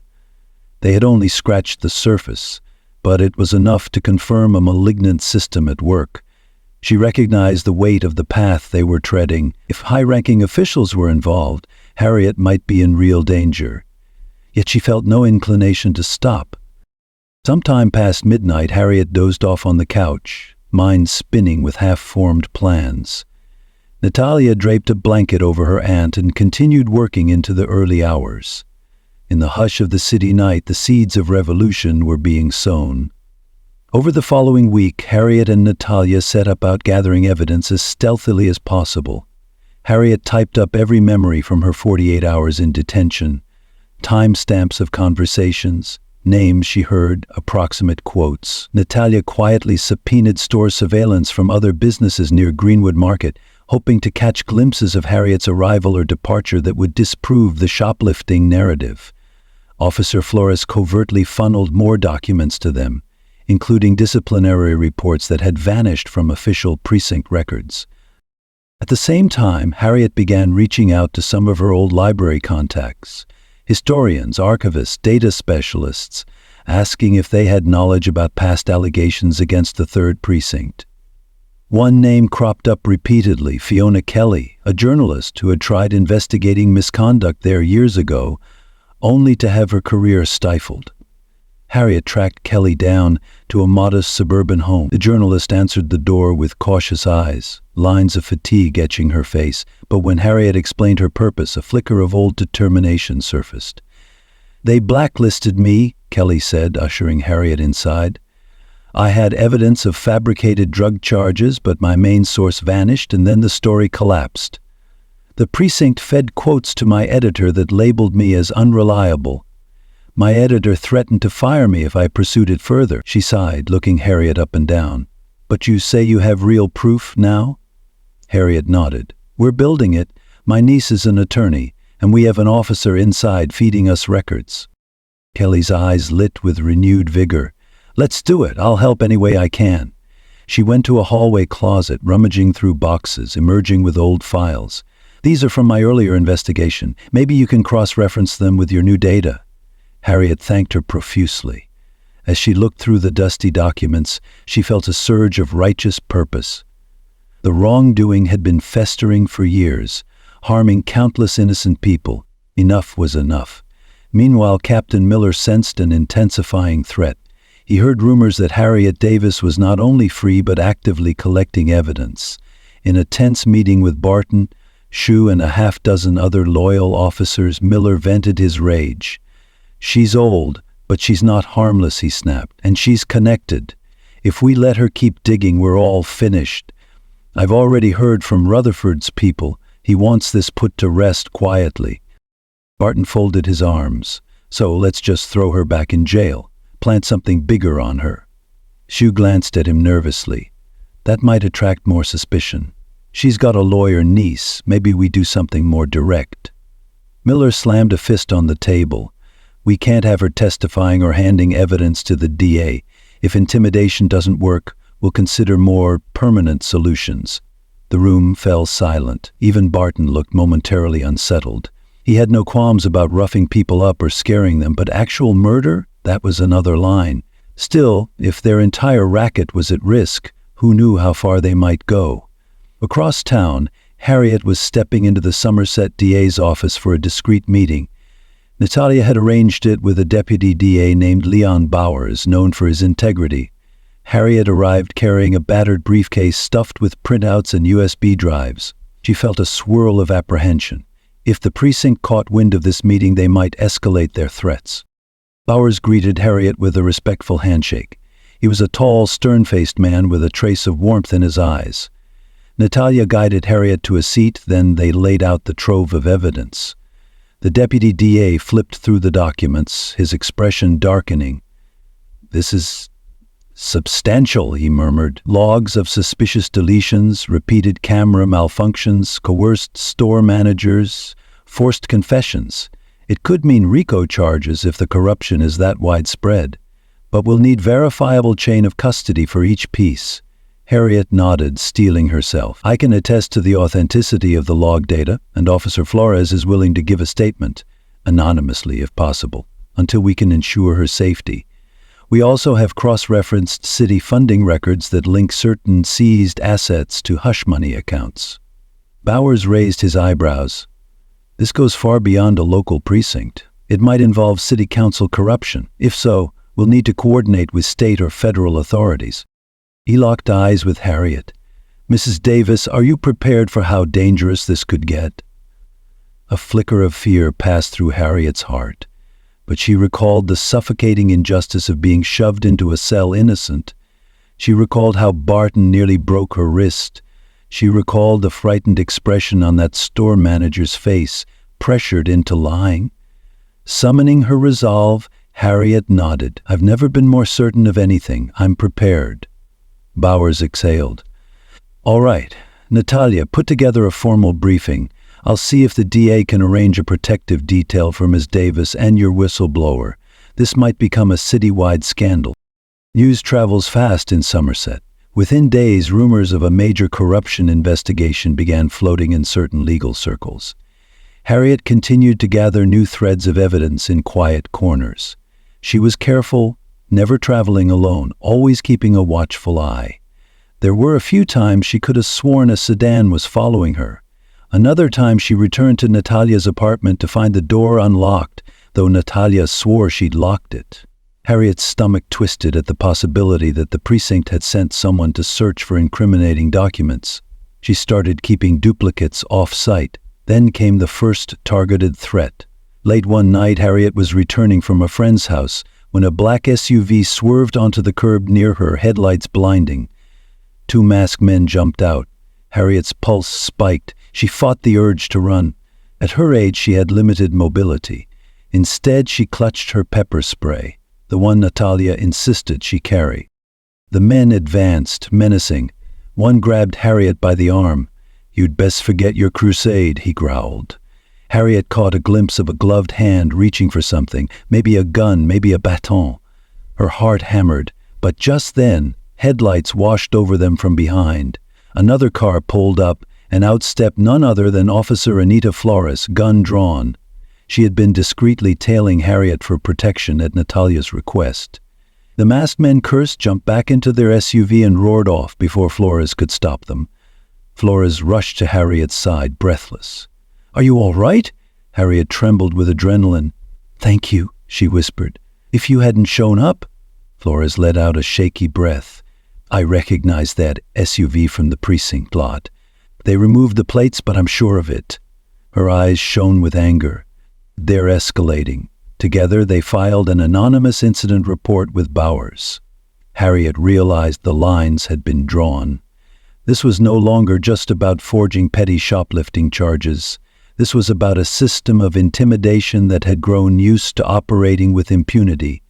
They had only scratched the surface, but it was enough to confirm a malignant system at work. She recognized the weight of the path they were treading. If high-ranking officials were involved, Harriet might be in real danger. Yet she felt no inclination to stop. Sometime past midnight, Harriet dozed off on the couch, mind spinning with half-formed plans. Natalia draped a blanket over her aunt and continued working into the early hours. In the hush of the city night, the seeds of revolution were being sown. Over the following week, Harriet and Natalia set about gathering evidence as stealthily as possible. Harriet typed up every memory from her 48 hours in detention, timestamps of conversations, names she heard, approximate quotes. Natalia quietly subpoenaed store surveillance from other businesses near Greenwood Market, hoping to catch glimpses of Harriet's arrival or departure that would disprove the shoplifting narrative. Officer Flores covertly funneled more documents to them, including disciplinary reports that had vanished from official precinct records. At the same time, Harriet began reaching out to some of her old library contacts, historians, archivists, data specialists, asking if they had knowledge about past allegations against the Third Precinct. One name cropped up repeatedly, Fiona Kelly, a journalist who had tried investigating misconduct there years ago, only to have her career stifled. Harriet tracked Kelly down to a modest suburban home. The journalist answered the door with cautious eyes, lines of fatigue etching her face, but when Harriet explained her purpose, a flicker of old determination surfaced. "They blacklisted me," Kelly said, ushering Harriet inside. "I had evidence of fabricated drug charges, but my main source vanished, and then the story collapsed. The precinct fed quotes to my editor that labeled me as unreliable. My editor threatened to fire me if I pursued it further." She sighed, looking Harriet up and down. "But you say you have real proof now?" Harriet nodded. "We're building it. My niece is an attorney, and we have an officer inside feeding us records." Kelly's eyes lit with renewed vigor. "Let's do it. I'll help any way I can." She went to a hallway closet, rummaging through boxes, emerging with old files. "These are from my earlier investigation. Maybe you can cross-reference them with your new data." Harriet thanked her profusely. As she looked through the dusty documents, she felt a surge of righteous purpose. The wrongdoing had been festering for years, harming countless innocent people. Enough was enough. Meanwhile, Captain Miller sensed an intensifying threat. He heard rumors that Harriet Davis was not only free but actively collecting evidence. In a tense meeting with Barton, Shue, and a half-dozen other loyal officers, Miller vented his rage. "She's old, but she's not harmless," he snapped, "and she's connected. If we let her keep digging, we're all finished. I've already heard from Rutherford's people. He wants this put to rest quietly. Barton folded his arms. So let's just throw her back in jail. Plant something bigger on her. Shu glanced at him nervously. That might attract more suspicion. She's got a lawyer niece. Maybe we do something more direct. Miller slammed a fist on the table. We can't have her testifying or handing evidence to the DA. If intimidation doesn't work, we'll consider more permanent solutions. The room fell silent. Even Barton looked momentarily unsettled. He had no qualms about roughing people up or scaring them, but actual murder? That was another line. Still, if their entire racket was at risk, who knew how far they might go? Across town, Harriet was stepping into the Summerset DA's office for a discreet meeting. Natalia had arranged it with a deputy DA named Leon Bowers, known for his integrity. Harriet arrived carrying a battered briefcase stuffed with printouts and USB drives. She felt a swirl of apprehension. If the precinct caught wind of this meeting, they might escalate their threats. Bowers greeted Harriet with a respectful handshake. He was a tall, stern-faced man with a trace of warmth in his eyes. Natalia guided Harriet to a seat, then they laid out the trove of evidence. The deputy DA flipped through the documents, his expression darkening. "This is substantial," he murmured. Logs of suspicious deletions, repeated camera malfunctions, coerced store managers, forced confessions. It could mean RICO charges if the corruption is that widespread. But we'll need verifiable chain of custody for each piece. Harriet nodded, steeling herself. "I can attest to the authenticity of the log data, and Officer Flores is willing to give a statement, anonymously if possible, until we can ensure her safety. We also have cross-referenced city funding records that link certain seized assets to hush money accounts." Bowers raised his eyebrows. "This goes far beyond a local precinct. It might involve city council corruption. If so, we'll need to coordinate with state or federal authorities." He locked eyes with Harriet. "Mrs. Davis, are you prepared for how dangerous this could get?" A flicker of fear passed through Harriet's heart, but she recalled the suffocating injustice of being shoved into a cell innocent. She recalled how Barton nearly broke her wrist. She recalled the frightened expression on that store manager's face, pressured into lying. Summoning her resolve, Harriet nodded. "I've never been more certain of anything. I'm prepared." Bowers exhaled. "All right, Natalia, put together a formal briefing. I'll see if the DA can arrange a protective detail for Ms. Davis and your whistleblower. This might become a citywide scandal." News travels fast in Summerset. Within days, rumors of a major corruption investigation began floating in certain legal circles. Harriet continued to gather new threads of evidence in quiet corners. She was careful, never traveling alone, always keeping a watchful eye. There were a few times she could have sworn a sedan was following her. Another time she returned to Natalia's apartment to find the door unlocked, though Natalia swore she'd locked it. Harriet's stomach twisted at the possibility that the precinct had sent someone to search for incriminating documents. She started keeping duplicates off-site. Then came the first targeted threat. Late one night, Harriet was returning from a friend's house when a black SUV swerved onto the curb near her, headlights blinding. Two masked men jumped out. Harriet's pulse spiked. She fought the urge to run. At her age, she had limited mobility. Instead, she clutched her pepper spray, the one Natalia insisted she carry. The men advanced, menacing. One grabbed Harriet by the arm. "You'd best forget your crusade," he growled. Harriet caught a glimpse of a gloved hand reaching for something, maybe a gun, maybe a baton. Her heart hammered, but just then, headlights washed over them from behind. Another car pulled up, and out stepped none other than Officer Anita Flores, gun drawn. She had been discreetly tailing Harriet for protection at Natalia's request. The masked men cursed, jumped back into their SUV, and roared off before Flores could stop them. Flores rushed to Harriet's side, breathless. "Are you all right?" Harriet trembled with adrenaline. "Thank you," she whispered. "If you hadn't shown up..." Flores let out a shaky breath. "I recognize that SUV from the precinct lot. They removed the plates, but I'm sure of it." Her eyes shone with anger. "They're escalating." Together, they filed an anonymous incident report with Bowers. Harriet realized the lines had been drawn. This was no longer just about forging petty shoplifting charges. This was about a system of intimidation that had grown used to operating with impunity.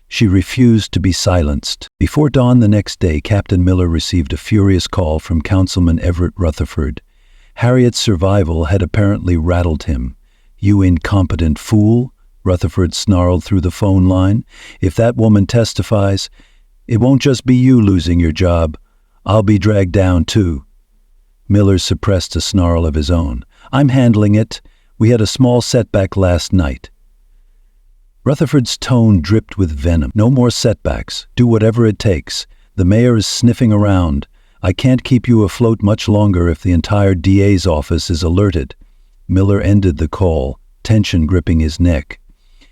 She refused to be silenced. Before dawn the next day, Captain Miller received a furious call from Councilman Everett Rutherford. Harriet's survival had apparently rattled him. "You incompetent fool," Rutherford snarled through the phone line. "If that woman testifies, it won't just be you losing your job. I'll be dragged down too." Miller suppressed a snarl of his own. "I'm handling it. We had a small setback last night." Rutherford's tone dripped with venom. "No more setbacks. Do whatever it takes. The mayor is sniffing around. I can't keep you afloat much longer if the entire DA's office is alerted." Miller ended the call, tension gripping his neck.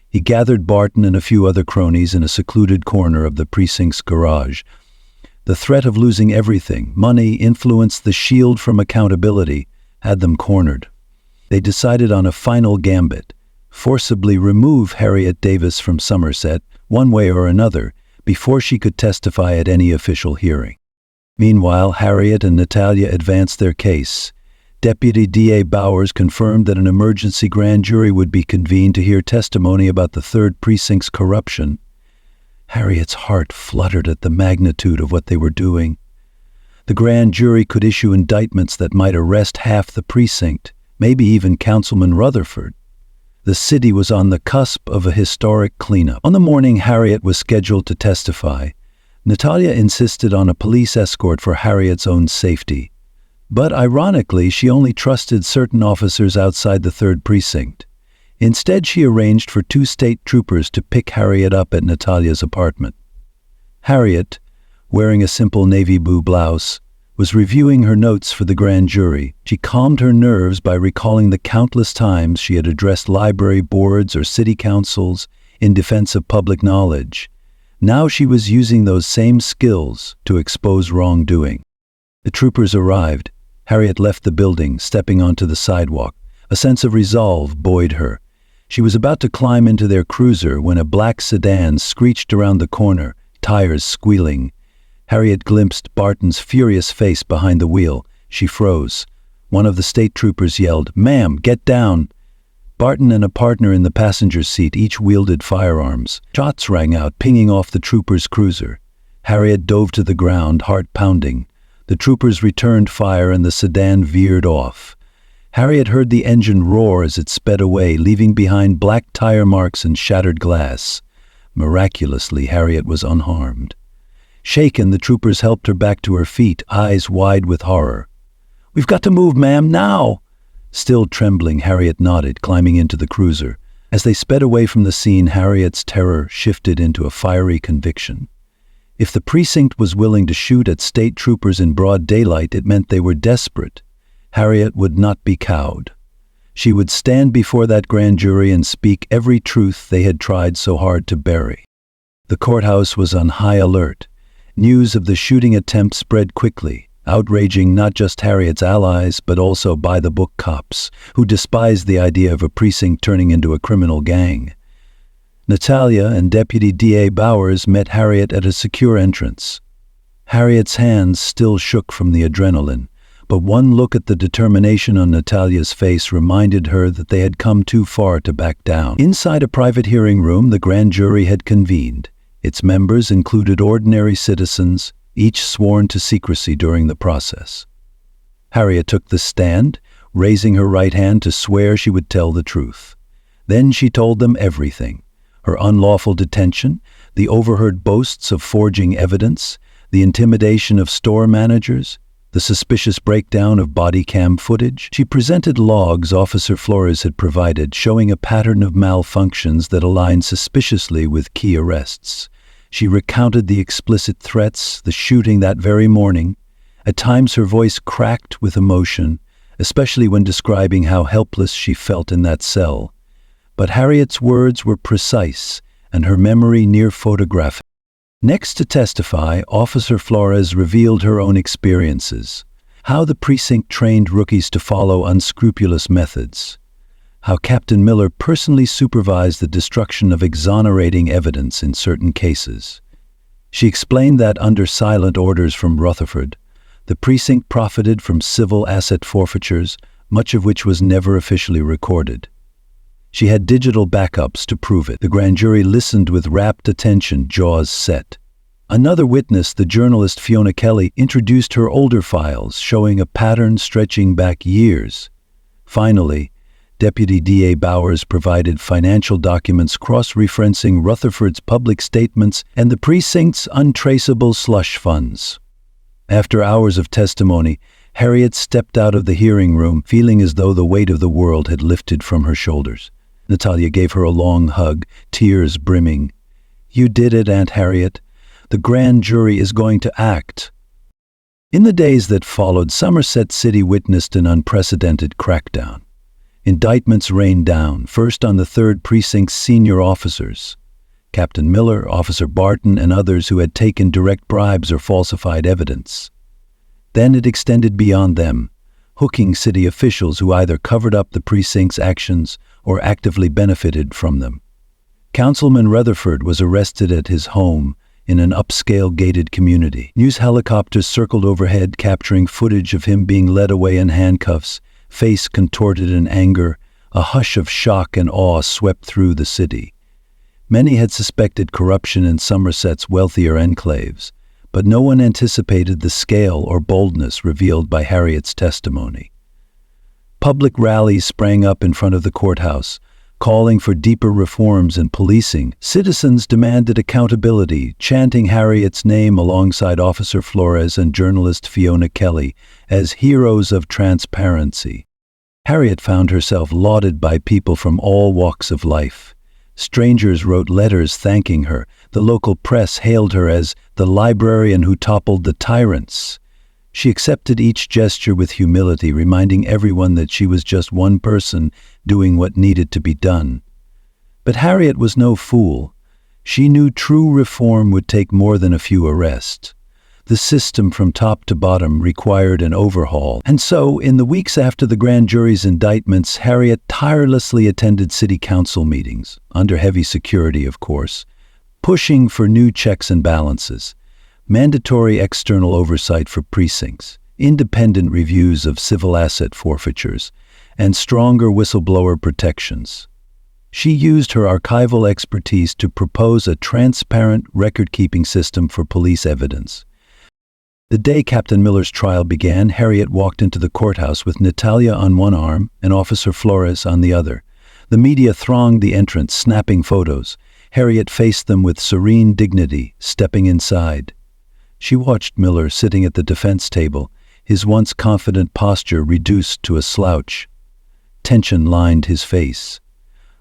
He gathered Barton and a few other cronies in a secluded corner of the precinct's garage. The threat of losing everything, money, influence, the shield from accountability, had them cornered. They decided on a final gambit: forcibly remove Harriet Davis from Summerset, one way or another, before she could testify at any official hearing. Meanwhile, Harriet and Natalia advanced their case. Deputy DA Bowers confirmed that an emergency grand jury would be convened to hear testimony about the Third Precinct's corruption. Harriet's heart fluttered at the magnitude of what they were doing. The grand jury could issue indictments that might arrest half the precinct, maybe even Councilman Rutherford. The city was on the cusp of a historic cleanup. On the morning Harriet was scheduled to testify, Natalia insisted on a police escort for Harriet's own safety. But ironically, she only trusted certain officers outside the Third Precinct. Instead, she arranged for 2 state troopers to pick Harriet up at Natalia's apartment. Harriet, wearing a simple navy blue blouse, was reviewing her notes for the grand jury. She calmed her nerves by recalling the countless times she had addressed library boards or city councils in defense of public knowledge. Now she was using those same skills to expose wrongdoing. The troopers arrived. Harriet left the building, stepping onto the sidewalk. A sense of resolve buoyed her. She was about to climb into their cruiser when a black sedan screeched around the corner, tires squealing. Harriet glimpsed Barton's furious face behind the wheel. She froze. One of the state troopers yelled, "Ma'am, get down!" Barton and a partner in the passenger's seat each wielded firearms. Shots rang out, pinging off the trooper's cruiser. Harriet dove to the ground, heart pounding. The troopers returned fire and the sedan veered off. Harriet heard the engine roar as it sped away, leaving behind black tire marks and shattered glass. Miraculously, Harriet was unharmed. Shaken, the troopers helped her back to her feet, eyes wide with horror. "We've got to move, ma'am, now!" Still trembling, Harriet nodded, climbing into the cruiser. As they sped away from the scene, Harriet's terror shifted into a fiery conviction. If the precinct was willing to shoot at state troopers in broad daylight, it meant they were desperate. Harriet would not be cowed. She would stand before that grand jury and speak every truth they had tried so hard to bury. The courthouse was on high alert. News of the shooting attempt spread quickly, outraging not just Harriet's allies, but also by-the-book cops, who despised the idea of a precinct turning into a criminal gang. Natalia and Deputy DA Bowers met Harriet at a secure entrance. Harriet's hands still shook from the adrenaline, but one look at the determination on Natalia's face reminded her that they had come too far to back down. Inside a private hearing room, the grand jury had convened. Its members included ordinary citizens, each sworn to secrecy during the process. Harriet took the stand, raising her right hand to swear she would tell the truth. Then she told them everything: her unlawful detention, the overheard boasts of forging evidence, the intimidation of store managers, the suspicious breakdown of body cam footage. She presented logs Officer Flores had provided, showing a pattern of malfunctions that aligned suspiciously with key arrests. She recounted the explicit threats, the shooting that very morning. At times her voice cracked with emotion, especially when describing how helpless she felt in that cell. But Harriet's words were precise, and her memory near photographic. Next to testify, Officer Flores revealed her own experiences, how the precinct trained rookies to follow unscrupulous methods, how Captain Miller personally supervised the destruction of exonerating evidence in certain cases. She explained that under silent orders from Rutherford, The precinct profited from civil asset forfeitures, much of which was never officially recorded. She had digital backups to prove it. The grand jury listened with rapt attention, jaws set. Another witness, the journalist Fiona Kelly, introduced her older files, showing a pattern stretching back years. Finally, Deputy DA Bowers provided financial documents cross-referencing Rutherford's public statements and the precinct's untraceable slush funds. After hours of testimony, Harriet stepped out of the hearing room, feeling as though the weight of the world had lifted from her shoulders. Natalia gave her a long hug, tears brimming. "You did it, Aunt Harriet. The grand jury is going to act." In the days that followed, Summerset City witnessed an unprecedented crackdown. Indictments rained down, first on the Third Precinct's senior officers, Captain Miller, Officer Barton, and others who had taken direct bribes or falsified evidence. Then it extended beyond them, hooking city officials who either covered up the precinct's actions or actively benefited from them. Councilman Rutherford was arrested at his home in an upscale gated community. News helicopters circled overhead, capturing footage of him being led away in handcuffs, face contorted in anger. A hush of shock and awe swept through the city. Many had suspected corruption in Somerset's wealthier enclaves, but no one anticipated the scale or boldness revealed by Harriet's testimony. Public rallies sprang up in front of the courthouse, calling for deeper reforms in policing. Citizens demanded accountability, chanting Harriet's name alongside Officer Flores and journalist Fiona Kelly as heroes of transparency. Harriet found herself lauded by people from all walks of life. Strangers wrote letters thanking her. The local press hailed her as the librarian who toppled the tyrants. She accepted each gesture with humility, reminding everyone that she was just one person doing what needed to be done. But Harriet was no fool. She knew true reform would take more than a few arrests. The system from top to bottom required an overhaul. And so, in the weeks after the grand jury's indictments, Harriet tirelessly attended city council meetings, under heavy security, of course, pushing for new checks and balances, mandatory external oversight for precincts, independent reviews of civil asset forfeitures, and stronger whistleblower protections. She used her archival expertise to propose a transparent record-keeping system for police evidence. The day Captain Miller's trial began, Harriet walked into the courthouse with Natalia on one arm and Officer Flores on the other. The media thronged the entrance, snapping photos. Harriet faced them with serene dignity, stepping inside. She watched Miller sitting at the defense table, his once confident posture reduced to a slouch. Tension lined his face.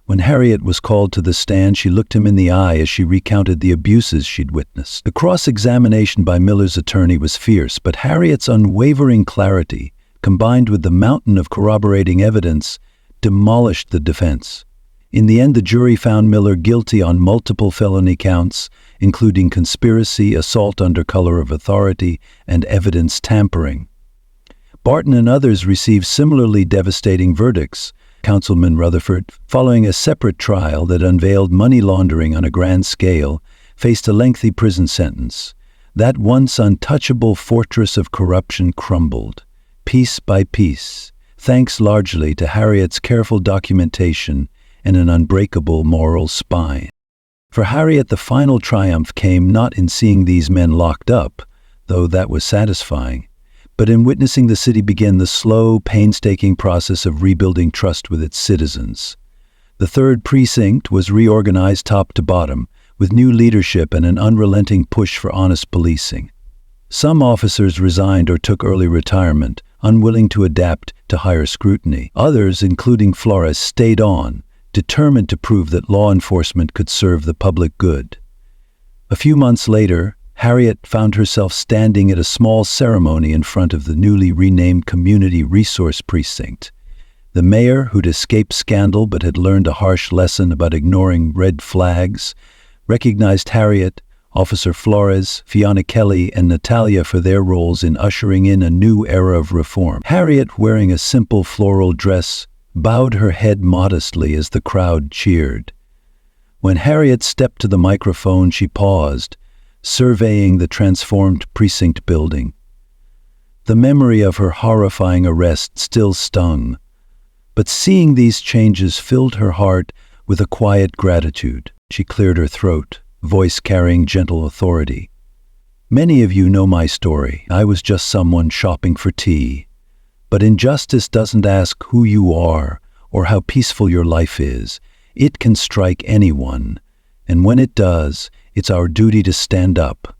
When Harriet was called to the stand, she looked him in the eye as she recounted the abuses she'd witnessed. The cross-examination by Miller's attorney was fierce, but Harriet's unwavering clarity, combined with the mountain of corroborating evidence, demolished the defense. In the end, the jury found Miller guilty on multiple felony counts, including conspiracy, assault under color of authority, and evidence tampering. Barton and others received similarly devastating verdicts. Councilman Rutherford, following a separate trial that unveiled money laundering on a grand scale, faced a lengthy prison sentence. That once untouchable fortress of corruption crumbled, piece by piece, thanks largely to Harriet's careful documentation and an unbreakable moral spine. For Harriet, the final triumph came not in seeing these men locked up, though that was satisfying, but in witnessing the city begin the slow, painstaking process of rebuilding trust with its citizens. The Third Precinct was reorganized top to bottom, with new leadership and an unrelenting push for honest policing. Some officers resigned or took early retirement, unwilling to adapt to higher scrutiny. Others, including Flores, stayed on, determined to prove that law enforcement could serve the public good. A few months later, Harriet found herself standing at a small ceremony in front of the newly renamed Community Resource Precinct. The mayor, who'd escaped scandal but had learned a harsh lesson about ignoring red flags, recognized Harriet, Officer Flores, Fiona Kelly, and Natalia for their roles in ushering in a new era of reform. Harriet, wearing a simple floral dress, bowed her head modestly as the crowd cheered. When Harriet stepped to the microphone, she paused, surveying the transformed precinct building. The memory of her horrifying arrest still stung, but seeing these changes filled her heart with a quiet gratitude. She cleared her throat, voice carrying gentle authority. Many of you know my story. I was just someone shopping for tea. But injustice doesn't ask who you are or how peaceful your life is. It can strike anyone, and when it does, it's our duty to stand up.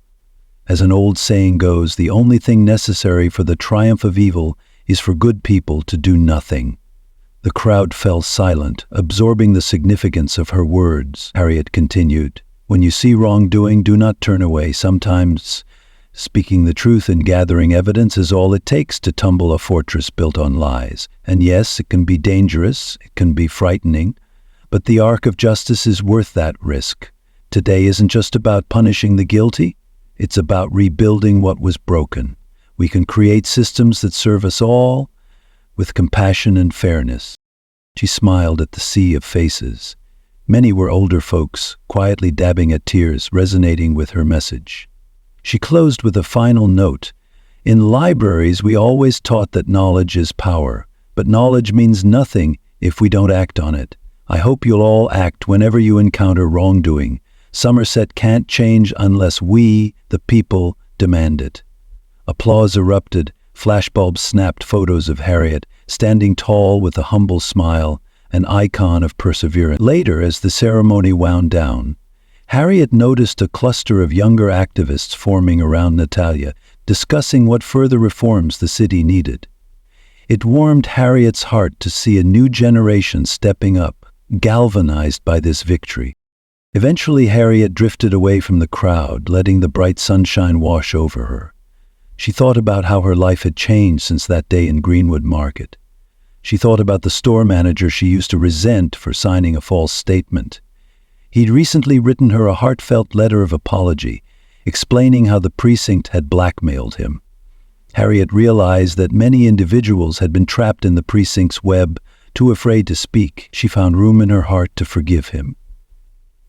As an old saying goes, the only thing necessary for the triumph of evil is for good people to do nothing. The crowd fell silent, absorbing the significance of her words. Harriet continued, "When you see wrongdoing, do not turn away. Sometimes speaking the truth and gathering evidence is all it takes to tumble a fortress built on lies. And yes, it can be dangerous, it can be frightening, but the arc of justice is worth that risk. Today isn't just about punishing the guilty, it's about rebuilding what was broken. We can create systems that serve us all with compassion and fairness." She smiled at the sea of faces. Many were older folks, quietly dabbing at tears, resonating with her message. She closed with a final note. "In libraries, we always taught that knowledge is power, but knowledge means nothing if we don't act on it. I hope you'll all act whenever you encounter wrongdoing. Summerset can't change unless we, the people, demand it." Applause erupted. Flashbulbs snapped photos of Harriet, standing tall with a humble smile, an icon of perseverance. Later, as the ceremony wound down, Harriet noticed a cluster of younger activists forming around Natalia, discussing what further reforms the city needed. It warmed Harriet's heart to see a new generation stepping up, galvanized by this victory. Eventually, Harriet drifted away from the crowd, letting the bright sunshine wash over her. She thought about how her life had changed since that day in Greenwood Market. She thought about the store manager she used to resent for signing a false statement. He'd recently written her a heartfelt letter of apology, explaining how the precinct had blackmailed him. Harriet realized that many individuals had been trapped in the precinct's web, too afraid to speak. She found room in her heart to forgive him.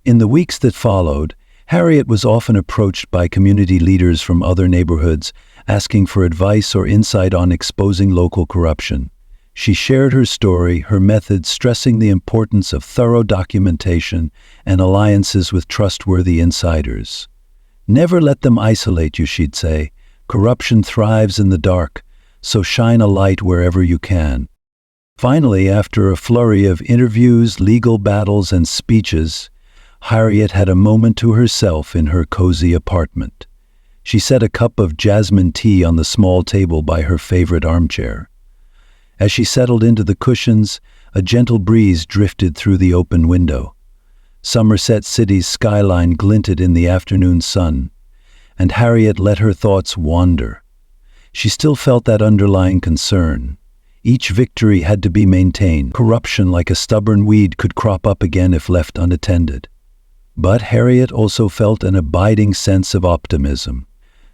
In the weeks that followed, Harriet was often approached by community leaders from other neighborhoods, asking for advice or insight on exposing local corruption. She shared her story, her methods, stressing the importance of thorough documentation and alliances with trustworthy insiders. "Never let them isolate you," she'd say. "Corruption thrives in the dark, so shine a light wherever you can." Finally, after a flurry of interviews, legal battles, and speeches, Harriet had a moment to herself in her cozy apartment. She set a cup of jasmine tea on the small table by her favorite armchair. As she settled into the cushions, a gentle breeze drifted through the open window. Summerset City's skyline glinted in the afternoon sun, and Harriet let her thoughts wander. She still felt that underlying concern. Each victory had to be maintained. Corruption, like a stubborn weed, could crop up again if left unattended. But Harriet also felt an abiding sense of optimism.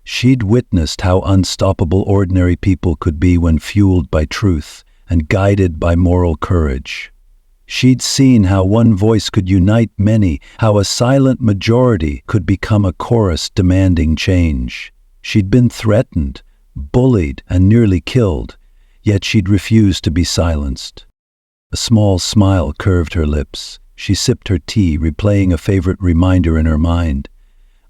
She'd witnessed how unstoppable ordinary people could be when fueled by truth and guided by moral courage. She'd seen how one voice could unite many, how a silent majority could become a chorus demanding change. She'd been threatened, bullied, and nearly killed, yet she'd refused to be silenced. A small smile curved her lips. She sipped her tea, replaying a favorite reminder in her mind.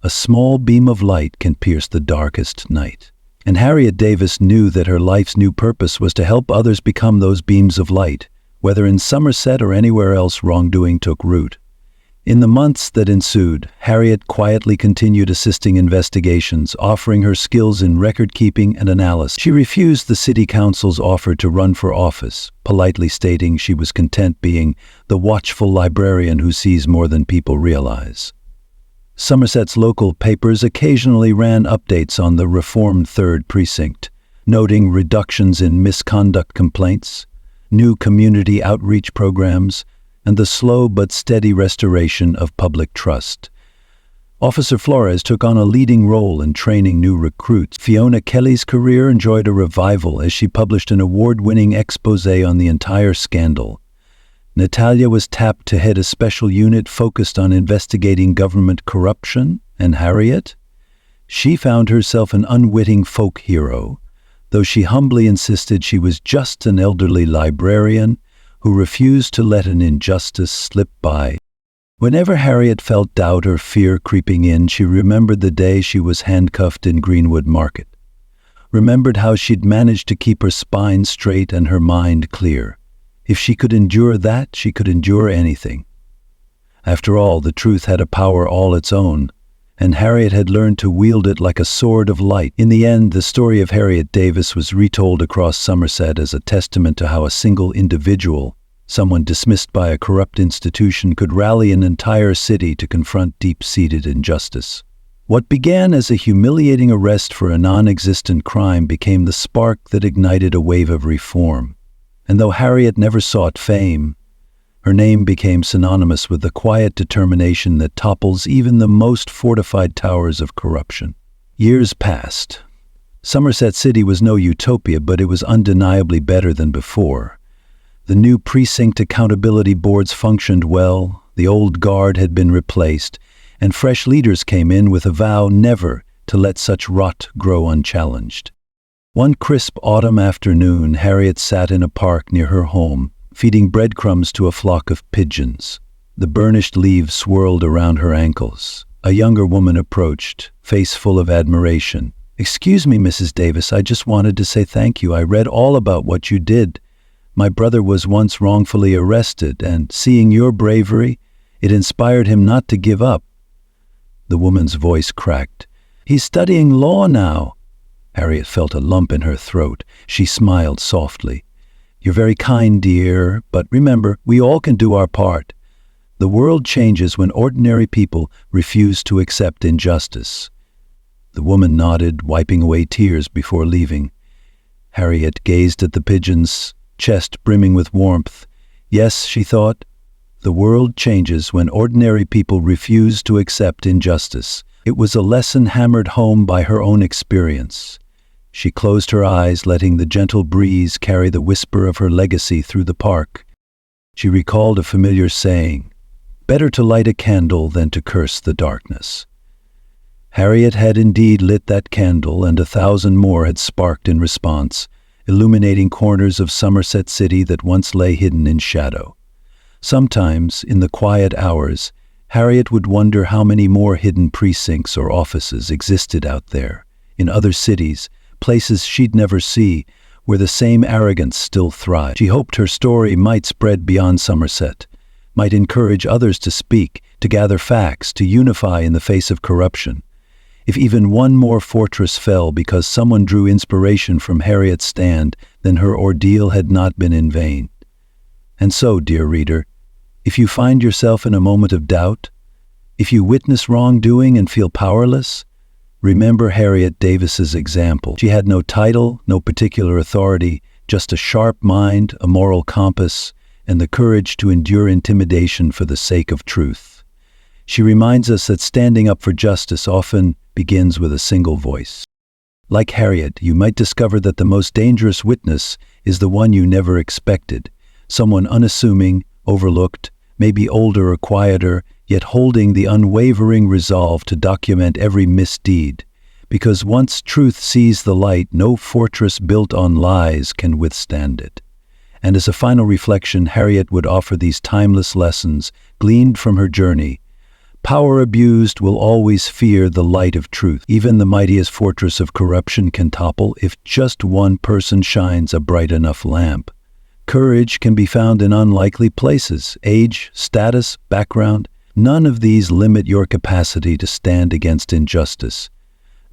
A small beam of light can pierce the darkest night. And Harriet Davis knew that her life's new purpose was to help others become those beams of light. Whether in Summerset or anywhere else wrongdoing took root. In the months that ensued, Harriet quietly continued assisting investigations, offering her skills in record-keeping and analysis. She refused the city council's offer to run for office, politely stating she was content being the watchful librarian who sees more than people realize. Summerset's local papers occasionally ran updates on the reformed Third Precinct, noting reductions in misconduct complaints, new community outreach programs, and the slow but steady restoration of public trust. Officer Flores took on a leading role in training new recruits. Fiona Kelly's career enjoyed a revival as she published an award-winning exposé on the entire scandal. Natalia was tapped to head a special unit focused on investigating government corruption, and Harriet? She found herself an unwitting folk hero, though she humbly insisted she was just an elderly librarian who refused to let an injustice slip by. Whenever Harriet felt doubt or fear creeping in, she remembered the day she was handcuffed in Greenwood Market. Remembered how she'd managed to keep her spine straight and her mind clear. If she could endure that, she could endure anything. After all, the truth had a power all its own, and Harriet had learned to wield it like a sword of light. In the end, the story of Harriet Davis was retold across Somerset as a testament to how a single individual, someone dismissed by a corrupt institution, could rally an entire city to confront deep-seated injustice. What began as a humiliating arrest for a non-existent crime became the spark that ignited a wave of reform. And though Harriet never sought fame, her name became synonymous with the quiet determination that topples even the most fortified towers of corruption. Years passed. Summerset City was no utopia, but it was undeniably better than before. The new precinct accountability boards functioned well, the old guard had been replaced, and fresh leaders came in with a vow never to let such rot grow unchallenged. One crisp autumn afternoon, Harriet sat in a park near her home, feeding breadcrumbs to a flock of pigeons. The burnished leaves swirled around her ankles. A younger woman approached, face full of admiration. "Excuse me, Mrs. Davis, I just wanted to say thank you. I read all about what you did. My brother was once wrongfully arrested, and seeing your bravery, it inspired him not to give up." The woman's voice cracked. "He's studying law now." Harriet felt a lump in her throat. She smiled softly. "You're very kind, dear, but remember, we all can do our part. The world changes when ordinary people refuse to accept injustice." The woman nodded, wiping away tears before leaving. Harriet gazed at the pigeon's chest brimming with warmth. Yes, she thought, the world changes when ordinary people refuse to accept injustice. It was a lesson hammered home by her own experience. She closed her eyes, letting the gentle breeze carry the whisper of her legacy through the park. She recalled a familiar saying, "Better to light a candle than to curse the darkness." Harriet had indeed lit that candle, and 1,000 more had sparked in response, illuminating corners of Summerset City that once lay hidden in shadow. Sometimes, in the quiet hours, Harriet would wonder how many more hidden precincts or offices existed out there, in other cities, places she'd never see, where the same arrogance still thrived. She hoped her story might spread beyond Somerset, might encourage others to speak, to gather facts, to unify in the face of corruption. If even one more fortress fell because someone drew inspiration from Harriet's stand, then her ordeal had not been in vain. And so, dear reader, if you find yourself in a moment of doubt, if you witness wrongdoing and feel powerless, remember Harriet Davis's example. She had no title, no particular authority, just a sharp mind, a moral compass, and the courage to endure intimidation for the sake of truth. She reminds us that standing up for justice often begins with a single voice. Like Harriet, you might discover that the most dangerous witness is the one you never expected, someone unassuming, overlooked, maybe older or quieter, yet holding the unwavering resolve to document every misdeed. Because once truth sees the light, no fortress built on lies can withstand it. And as a final reflection, Harriet would offer these timeless lessons, gleaned from her journey. Power abused will always fear the light of truth. Even the mightiest fortress of corruption can topple if just one person shines a bright enough lamp. Courage can be found in unlikely places. Age, status, background, none of these limit your capacity to stand against injustice.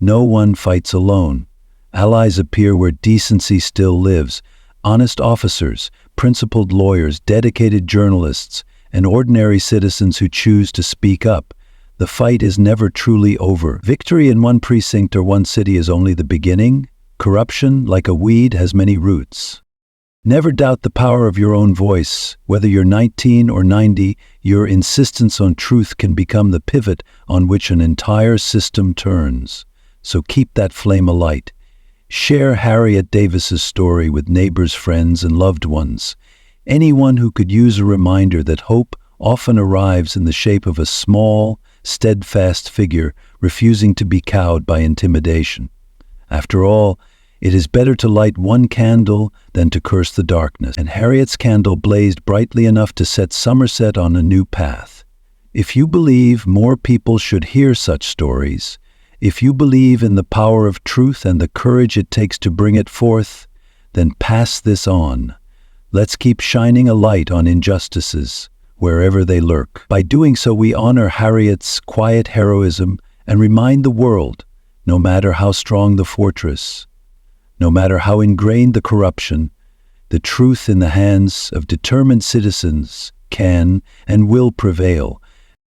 No one fights alone. Allies appear where decency still lives. Honest officers, principled lawyers, dedicated journalists, and ordinary citizens who choose to speak up. The fight is never truly over. Victory in one precinct or one city is only the beginning. Corruption, like a weed, has many roots. Never doubt the power of your own voice. Whether you're 19 or 90, your insistence on truth can become the pivot on which an entire system turns. So keep that flame alight. Share Harriet Davis's story with neighbors, friends, and loved ones. Anyone who could use a reminder that hope often arrives in the shape of a small, steadfast figure refusing to be cowed by intimidation. After all, It is better to light one candle than to curse the darkness. And Harriet's candle blazed brightly enough to set Summerset on a new path. If you believe more people should hear such stories, if you believe in the power of truth and the courage it takes to bring it forth, then pass this on. Let's keep shining a light on injustices, wherever they lurk. By doing so, we honor Harriet's quiet heroism and remind the world, no matter how strong the fortress, no matter how ingrained the corruption, the truth in the hands of determined citizens can and will prevail.